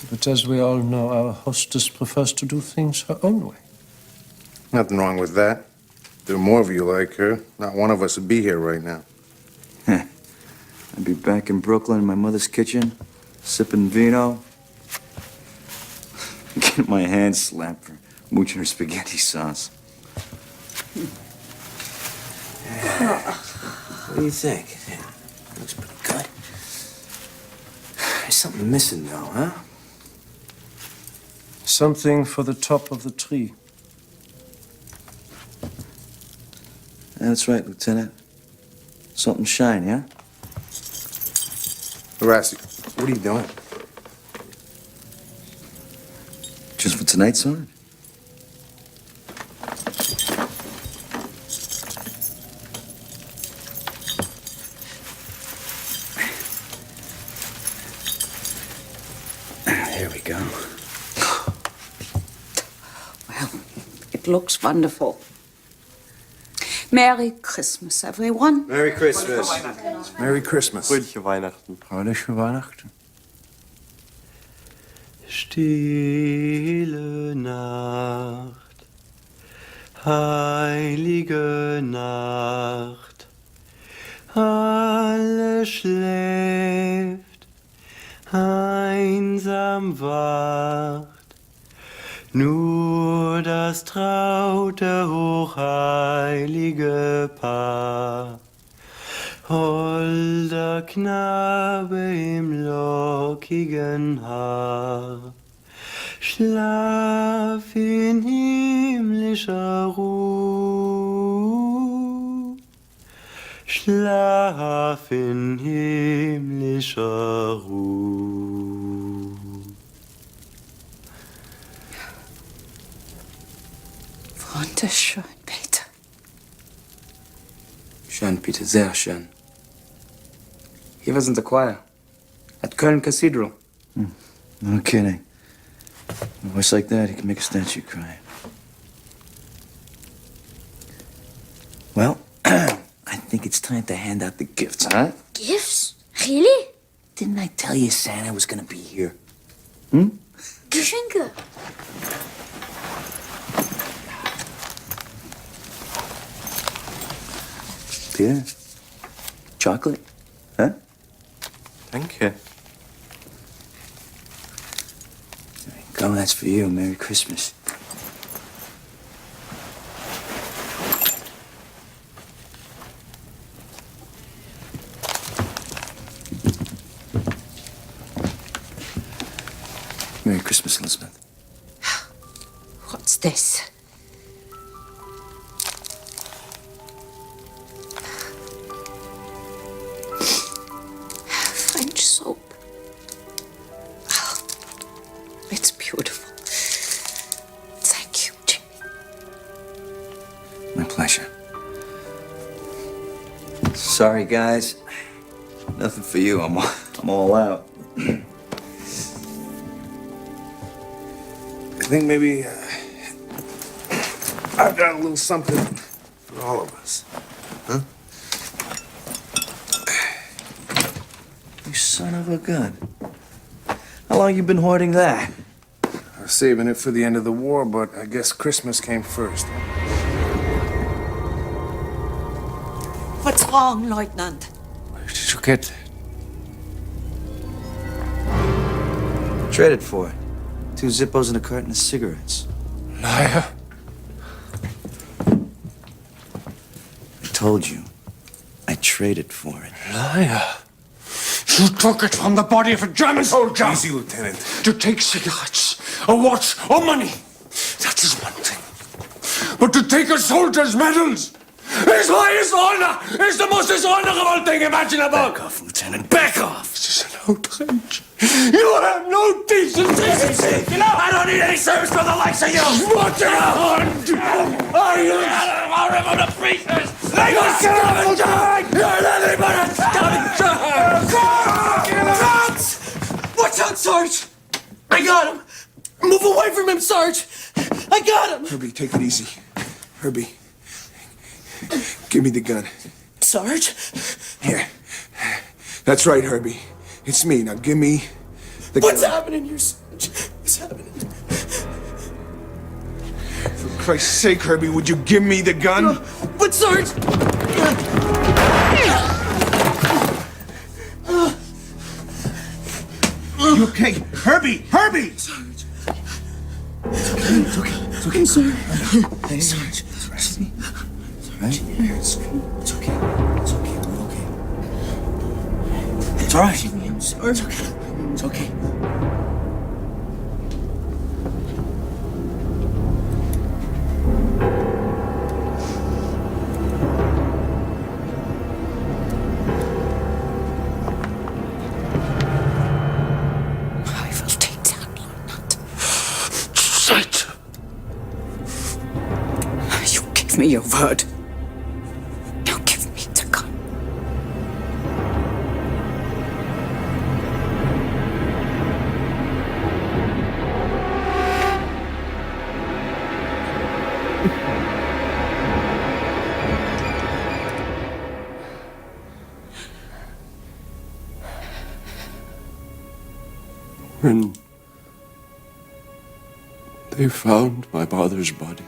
[SPEAKER 1] But as we all know, our hostess prefers to do things her own way.
[SPEAKER 6] Nothing wrong with that. There are more of you like her. Not one of us would be here right now.
[SPEAKER 5] I'd be back in Brooklyn in my mother's kitchen, sipping vino, getting my hands slapped for mooching her spaghetti sauce.
[SPEAKER 10] What do you think? Yeah, looks pretty good. There's something missing, though, huh?
[SPEAKER 1] Something for the top of the tree.
[SPEAKER 5] That's right, Lieutenant. Something shiny, huh?
[SPEAKER 6] Horace, what are you doing?
[SPEAKER 5] Just for tonight, Sarge?
[SPEAKER 10] There we go.
[SPEAKER 8] Well, it looks wonderful. Merry Christmas, everyone.
[SPEAKER 6] Merry Christmas. Merry Christmas.
[SPEAKER 9] Fröhliche Weihnachten.
[SPEAKER 1] Fröhliche Weihnachten.
[SPEAKER 9] Stille Nacht, heilige Nacht, alles schläft, einsam wacht, nur das traute, hochheilige Paar. Holder Knabe im lockigen Haar, schlaf in himmlischer Ruh, schlaf in himmlischer Ruh.
[SPEAKER 8] Wunderschön, Peter.
[SPEAKER 10] Schön, Peter, sehr schön. He was in the choir at Köln Cathedral.
[SPEAKER 5] No kidding. A voice like that, he can make a statue cry. Well, I think it's time to hand out the gifts, huh?
[SPEAKER 3] Gifts? Really?
[SPEAKER 10] Didn't I tell you Santa was gonna be here?
[SPEAKER 3] Geschenke.
[SPEAKER 5] Peter? Chocolate? Huh?
[SPEAKER 9] Danke.
[SPEAKER 5] There you go, that's for you. Merry Christmas. Merry Christmas, Elizabeth.
[SPEAKER 8] What's this? French soap. Oh, it's beautiful. Thank you, Jimmy.
[SPEAKER 5] My pleasure. Sorry, guys. Nothing for you. I'm all out.
[SPEAKER 6] I think maybe I've got a little something for all of us. Huh?
[SPEAKER 5] You son of a gun. How long you been hoarding that?
[SPEAKER 6] I was saving it for the end of the war, but I guess Christmas came first.
[SPEAKER 8] What's wrong, Lieutenant?
[SPEAKER 6] Where did you get that?
[SPEAKER 5] Traded for it. 2 Zippos and a carton of cigarettes.
[SPEAKER 6] Liar.
[SPEAKER 5] I told you. I traded for it.
[SPEAKER 6] Liar. You took it from the body of a German soldier. Easy, Lieutenant. To take cigarettes, a watch, or money. That is one thing. But to take a soldier's medals, his highest honor, is the most dishonorable thing imaginable.
[SPEAKER 5] Back off, Lieutenant. Back off!
[SPEAKER 6] This is an outrage. You have no decency.
[SPEAKER 5] You know, I don't need any service for the likes of you!
[SPEAKER 6] What in a hunt? Are you...
[SPEAKER 5] I'm the priestess!
[SPEAKER 6] You're nothing but a
[SPEAKER 7] Cops! Watch out, Sarge! I got him! Move away from him, Sarge! I got him!
[SPEAKER 6] Herbie, take it easy. Herbie, give me the gun.
[SPEAKER 7] Sarge?
[SPEAKER 6] Here. That's right, Herbie. It's me. Now give me the
[SPEAKER 7] What's
[SPEAKER 6] gun.
[SPEAKER 7] happening here, Sarge? What's happening?
[SPEAKER 6] For Christ's sake, Herbie, would you give me the gun?
[SPEAKER 7] But Sarge!
[SPEAKER 6] You okay? Herbie! Herbie!
[SPEAKER 7] Sarge.
[SPEAKER 5] It's okay. It's okay.
[SPEAKER 7] Sarge.
[SPEAKER 5] Hey,
[SPEAKER 7] Sarge.
[SPEAKER 5] It's all right. It's okay. It's okay. We're okay. It's all right.
[SPEAKER 7] Sarge.
[SPEAKER 5] It's okay.
[SPEAKER 8] I will take that, Lieutenant.
[SPEAKER 6] Shit!
[SPEAKER 8] You give me your word. Now give me the gun.
[SPEAKER 9] When they found my father's body,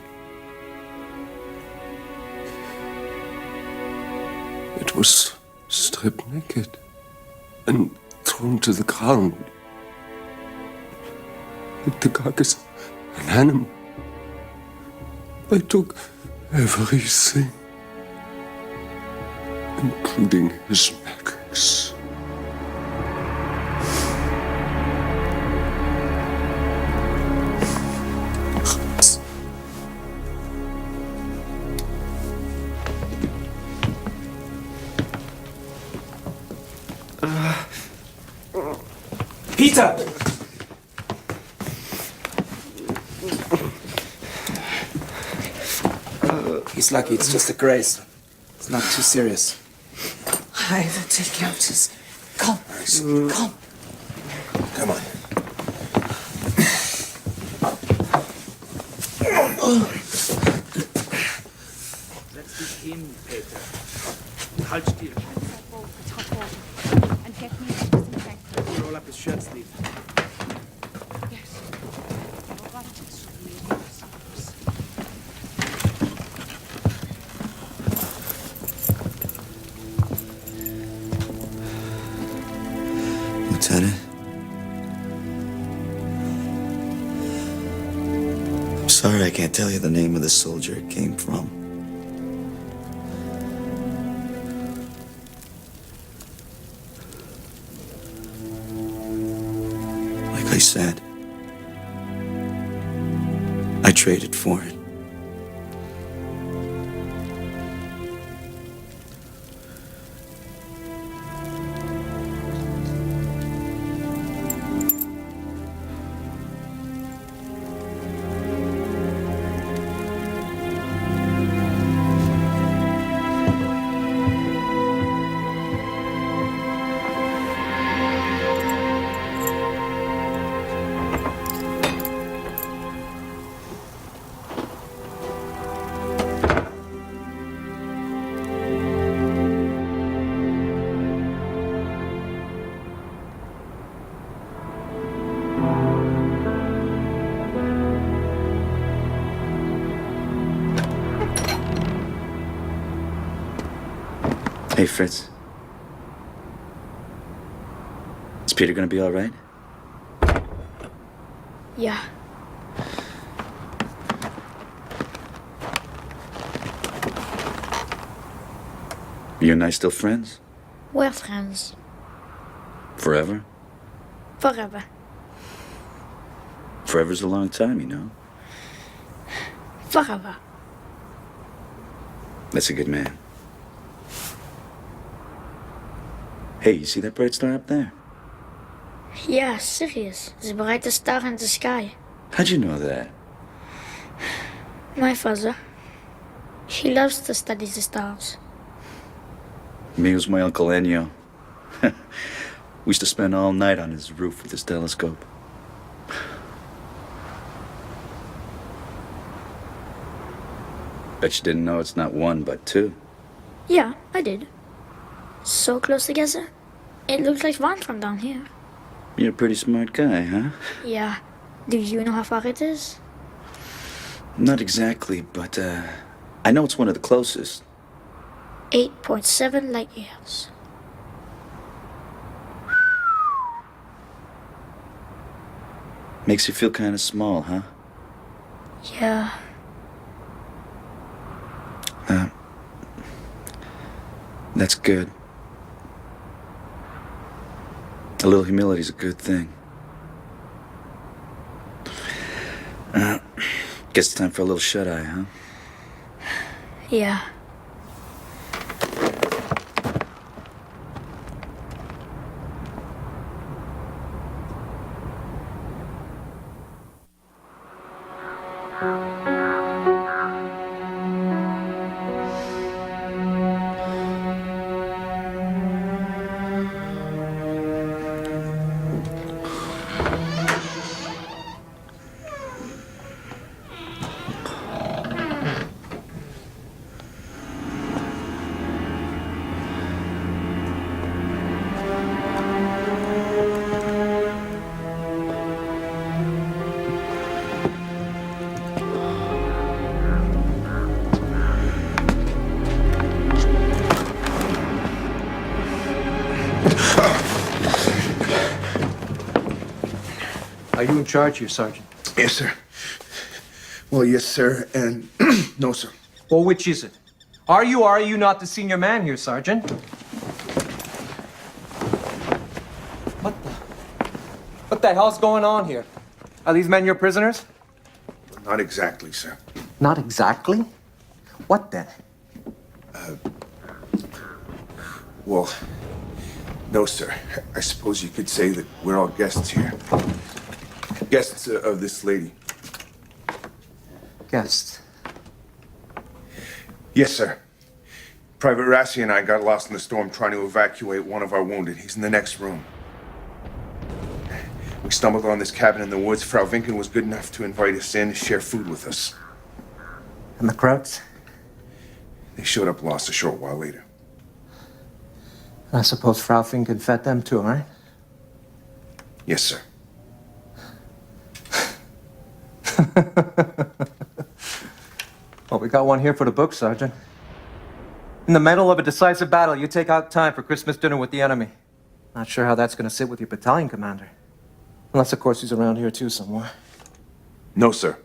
[SPEAKER 9] it was stripped naked and thrown to the ground. Like the carcass of an animal. They took everything, including his magics.
[SPEAKER 10] Peter! He's lucky. It's just a graze. It's not too serious.
[SPEAKER 8] I will take care of this. Come. Come.
[SPEAKER 6] Come on.
[SPEAKER 12] Setz dich hin, Peter. Halt still.
[SPEAKER 13] And get me disinfectant.
[SPEAKER 12] Roll up his shirt sleeve.
[SPEAKER 13] Yes.
[SPEAKER 5] Lieutenant? I'm sorry I can't tell you the name of the soldier it came from. Like I said, I traded for it.
[SPEAKER 12] Hey, Fritz. Is Peter gonna be all right?
[SPEAKER 3] Yeah.
[SPEAKER 12] You and I still friends?
[SPEAKER 3] We're friends.
[SPEAKER 12] Forever?
[SPEAKER 3] Forever.
[SPEAKER 12] Forever's a long time, you know.
[SPEAKER 3] Forever.
[SPEAKER 12] That's a good man. Hey, you see that bright star up there?
[SPEAKER 3] Yeah, serious. The brightest star in the sky.
[SPEAKER 12] How'd you know that?
[SPEAKER 3] My father. He loves to study the stars.
[SPEAKER 12] Me was my Uncle Ennio. We used to spend all night on his roof with his telescope. Bet you didn't know it's not one, but two.
[SPEAKER 3] Yeah, I did. So close together. It looks like one from down here.
[SPEAKER 12] You're a pretty smart guy, huh?
[SPEAKER 3] Yeah. Do you know how far it is?
[SPEAKER 12] Not exactly, but I know it's one of the closest.
[SPEAKER 3] 8.7 light years.
[SPEAKER 12] Makes you feel kind of small, huh?
[SPEAKER 3] Yeah.
[SPEAKER 12] That's good. A little humility's a good thing. Guess it's time for a little shut-eye, huh?
[SPEAKER 3] Yeah.
[SPEAKER 1] Are you in charge here, Sergeant?
[SPEAKER 6] Yes, sir. Well, yes, sir, and no, sir.
[SPEAKER 14] Well, which is it? Are you or are you not the senior man here, Sergeant? What the hell's going on here? Are these men your prisoners?
[SPEAKER 6] Not exactly, sir.
[SPEAKER 14] Not exactly? What then?
[SPEAKER 6] Well, no, sir. I suppose you could say that we're all guests here. Guests of this lady.
[SPEAKER 14] Guests?
[SPEAKER 6] Yes, sir. Private Rassi and I got lost in the storm trying to evacuate one of our wounded. He's in the next room. We stumbled on this cabin in the woods. Frau Vinken was good enough to invite us in, share food with us.
[SPEAKER 14] And the Krauts?
[SPEAKER 6] They showed up lost a short while later.
[SPEAKER 14] I suppose Frau Finken fed them too, right?
[SPEAKER 6] Yes, sir.
[SPEAKER 14] Well, we got one here for the book, Sergeant. In the middle of a decisive battle, you take out time for Christmas dinner with the enemy. Not sure how that's going to sit with your battalion commander. Unless, of course, he's around here too somewhere.
[SPEAKER 6] No, sir.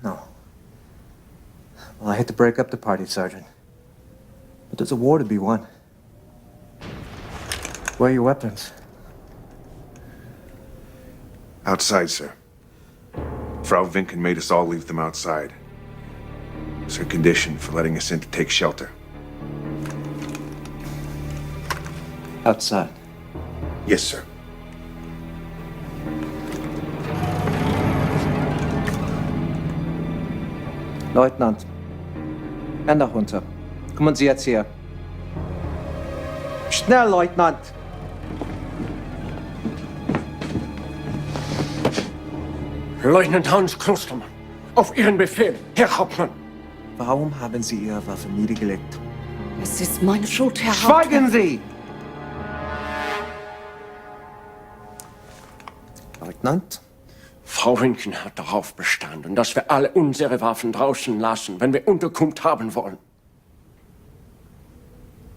[SPEAKER 14] No. Well, I hate to break up the party, Sergeant. But there's a war to be won. Where are your weapons?
[SPEAKER 6] Outside, sir. Frau Vinken made us all leave them outside. It's her condition for letting us in to take shelter.
[SPEAKER 14] Outside?
[SPEAKER 6] Yes, sir.
[SPEAKER 14] Leutnant. Hände runter. Kommen Sie jetzt hier. Schnell, Leutnant!
[SPEAKER 1] Leutnant Hans Klostermann, auf Ihren Befehl, Herr Hauptmann.
[SPEAKER 14] Warum haben Sie Ihre Waffe niedergelegt?
[SPEAKER 2] Es ist meine Schuld, Herr
[SPEAKER 14] Schweigen Sie! Leutnant?
[SPEAKER 1] Frau Winken hat darauf bestanden, dass wir alle unsere Waffen draußen lassen, wenn wir Unterkunft haben wollen.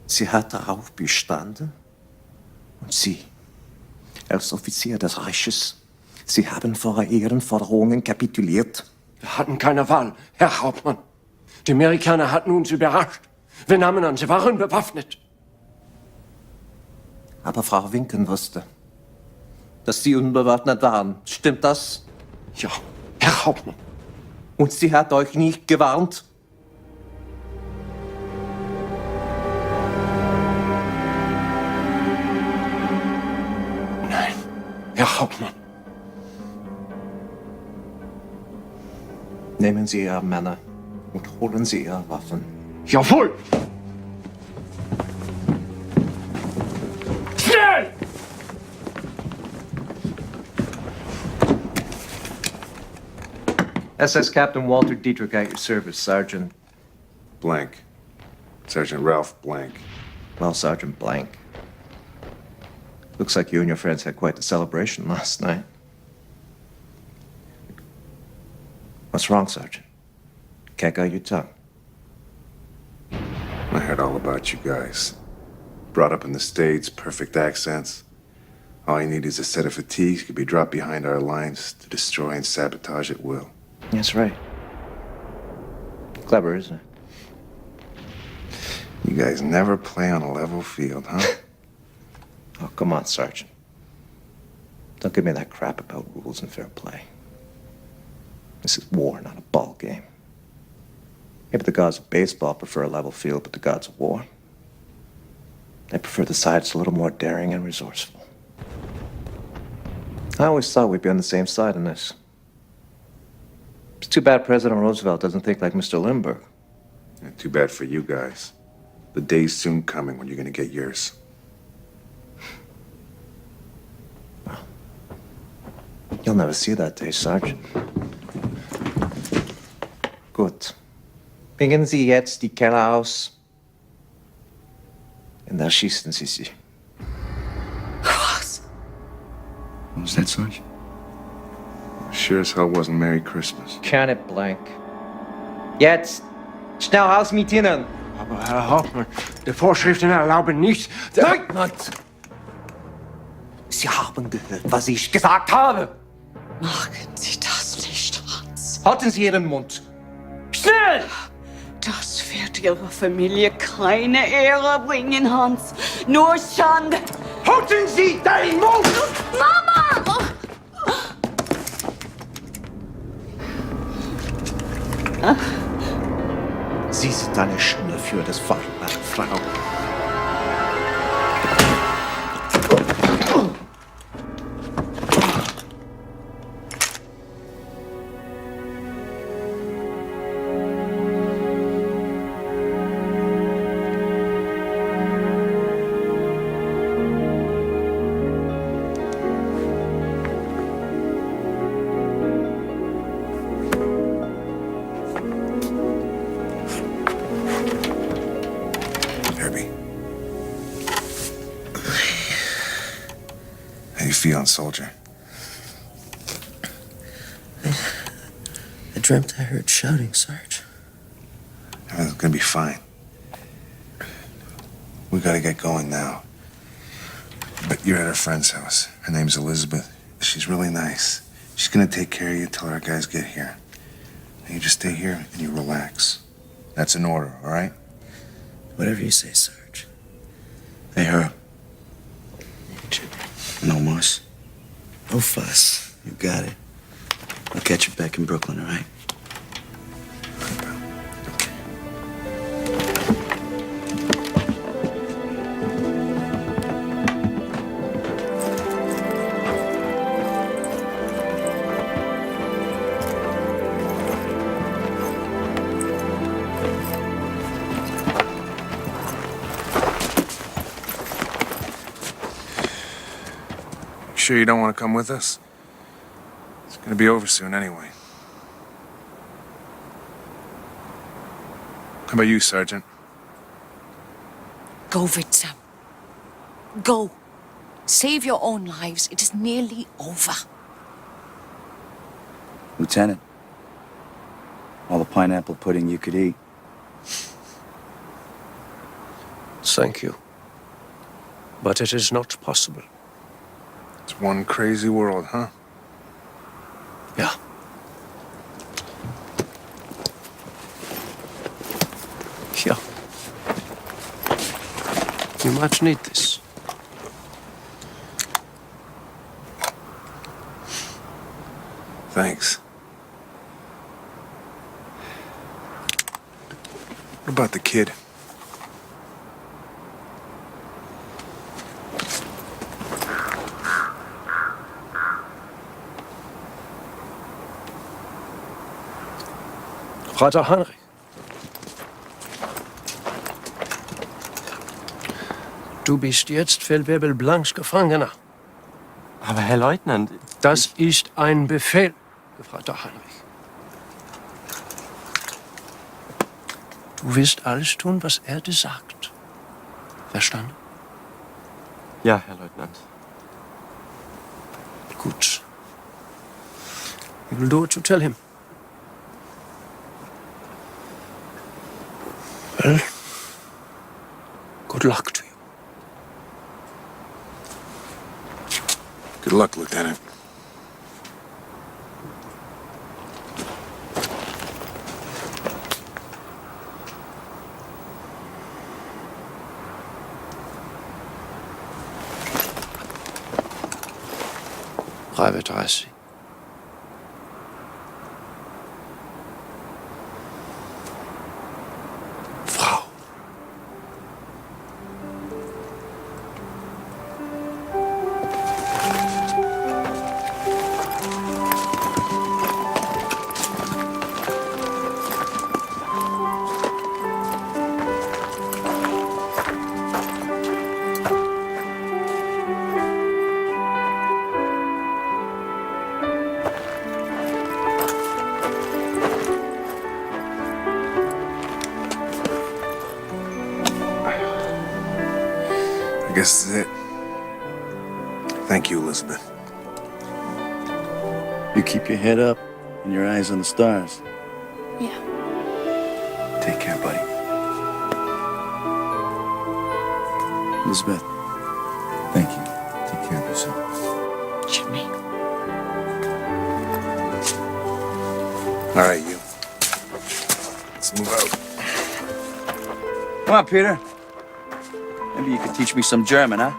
[SPEAKER 14] Sie hat darauf bestanden. Und Sie, als Offizier des Reiches, Sie haben vor Ihren Forderungen kapituliert.
[SPEAKER 9] Wir hatten keine Wahl, Herr Hauptmann. Die Amerikaner hatten uns überrascht. Wir nahmen an, sie waren bewaffnet.
[SPEAKER 14] Aber Frau Winken wusste, dass Sie unbewaffnet waren. Stimmt das?
[SPEAKER 9] Ja, Herr Hauptmann.
[SPEAKER 14] Und sie hat euch nicht gewarnt?
[SPEAKER 9] Nein, Herr Hauptmann.
[SPEAKER 14] Nehmen Sie Ihre Männer und holen Sie Ihre Waffen.
[SPEAKER 9] Jawohl! Schnell!
[SPEAKER 14] SS Captain Walter Dietrich at your service, Sergeant.
[SPEAKER 6] Blank. Sergeant Ralph Blank.
[SPEAKER 14] Well, Sergeant Blank. Looks like you and your friends had quite the celebration last night. What's wrong, Sergeant? Can't out your tongue.
[SPEAKER 6] I heard all about you guys. Brought up in the States, perfect accents. All you need is a set of fatigues could be dropped behind our lines to destroy and sabotage at will.
[SPEAKER 14] That's right. Clever, isn't it?
[SPEAKER 6] You guys never play on a level field, huh?
[SPEAKER 14] Oh, come on, Sergeant. Don't give me that crap about rules and fair play. This is war, not a ball game. Maybe the gods of baseball prefer a level field, but the gods of war, they prefer the sides a little more daring and resourceful. I always thought we'd be on the same side in this. It's too bad President Roosevelt doesn't think like Mr. Lindbergh.
[SPEAKER 6] And too bad for you guys. The day's soon coming when you're gonna get yours.
[SPEAKER 14] You'll never see that day, Sergeant. Gut. Bringen Sie jetzt die Keller aus. Und erschießen Sie sie.
[SPEAKER 2] Was?
[SPEAKER 6] What was that, Sarge? Sure as hell wasn't Merry Christmas.
[SPEAKER 14] Can it blank. Jetzt! Schnell raus mit Ihnen!
[SPEAKER 9] Aber Herr Hauptmann, die Vorschriften erlauben nicht...
[SPEAKER 14] Leutnant! Sie haben gehört, was ich gesagt habe!
[SPEAKER 2] Machen Sie das nicht, Hans.
[SPEAKER 14] Halten Sie Ihren Mund! Schnell!
[SPEAKER 2] Das wird Ihrer Familie keine Ehre bringen, Hans. Nur Schande.
[SPEAKER 14] Halten Sie deinen Mund!
[SPEAKER 2] Mama!
[SPEAKER 14] Sie sind eine Schande für das Vaterland, Frau.
[SPEAKER 6] How you feeling, soldier?
[SPEAKER 7] I dreamt I heard shouting, Sarge.
[SPEAKER 6] Everything's gonna be fine. We gotta get going now. But you're at her friend's house. Her name's Elizabeth. She's really nice. She's gonna take care of you till our guys get here. And you just stay here and you relax. That's an order, all right?
[SPEAKER 7] Whatever you say, Sarge. Hey, Herb. No muss. No fuss. You got it. I'll catch you back in Brooklyn, all right?
[SPEAKER 6] Sure you don't want to come with us? It's gonna be over soon anyway. How about you, Sergeant?
[SPEAKER 8] Go, Witzer. Go. Save your own lives. It is nearly over.
[SPEAKER 10] Lieutenant, all the pineapple pudding you could eat.
[SPEAKER 1] Thank you. But it is not possible.
[SPEAKER 6] It's one crazy world, huh?
[SPEAKER 1] Yeah. Here. You might need this.
[SPEAKER 6] Thanks. What about the kid?
[SPEAKER 1] Vater Heinrich. Du bist jetzt Feldwebel Blancs Gefangener.
[SPEAKER 9] Aber Herr Leutnant...
[SPEAKER 1] Das ist ein Befehl, Vater Heinrich. Du wirst alles tun, was er dir sagt. Verstanden?
[SPEAKER 9] Ja, Herr Leutnant.
[SPEAKER 1] Gut. I will do what you tell him. Well, good luck to you.
[SPEAKER 6] Good luck, Lieutenant.
[SPEAKER 1] Private Reise. Frau.
[SPEAKER 6] I guess this is it. Thank you, Elizabeth.
[SPEAKER 15] You keep your head up and your eyes on the stars.
[SPEAKER 3] Yeah.
[SPEAKER 6] Take care, buddy.
[SPEAKER 15] Elizabeth, thank you. Take care of yourself.
[SPEAKER 8] Jimmy.
[SPEAKER 6] All right, you. Let's move out.
[SPEAKER 15] Come on, Peter. Maybe you could teach me some German, huh?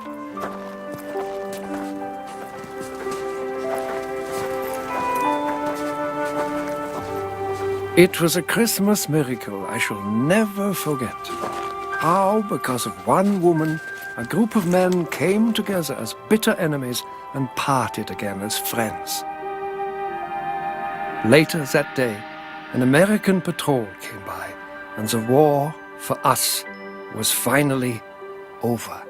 [SPEAKER 1] It was a Christmas miracle I shall never forget. How, because of one woman, a group of men came together as bitter enemies and parted again as friends. Later that day, an American patrol came by, and the war for us was finally over.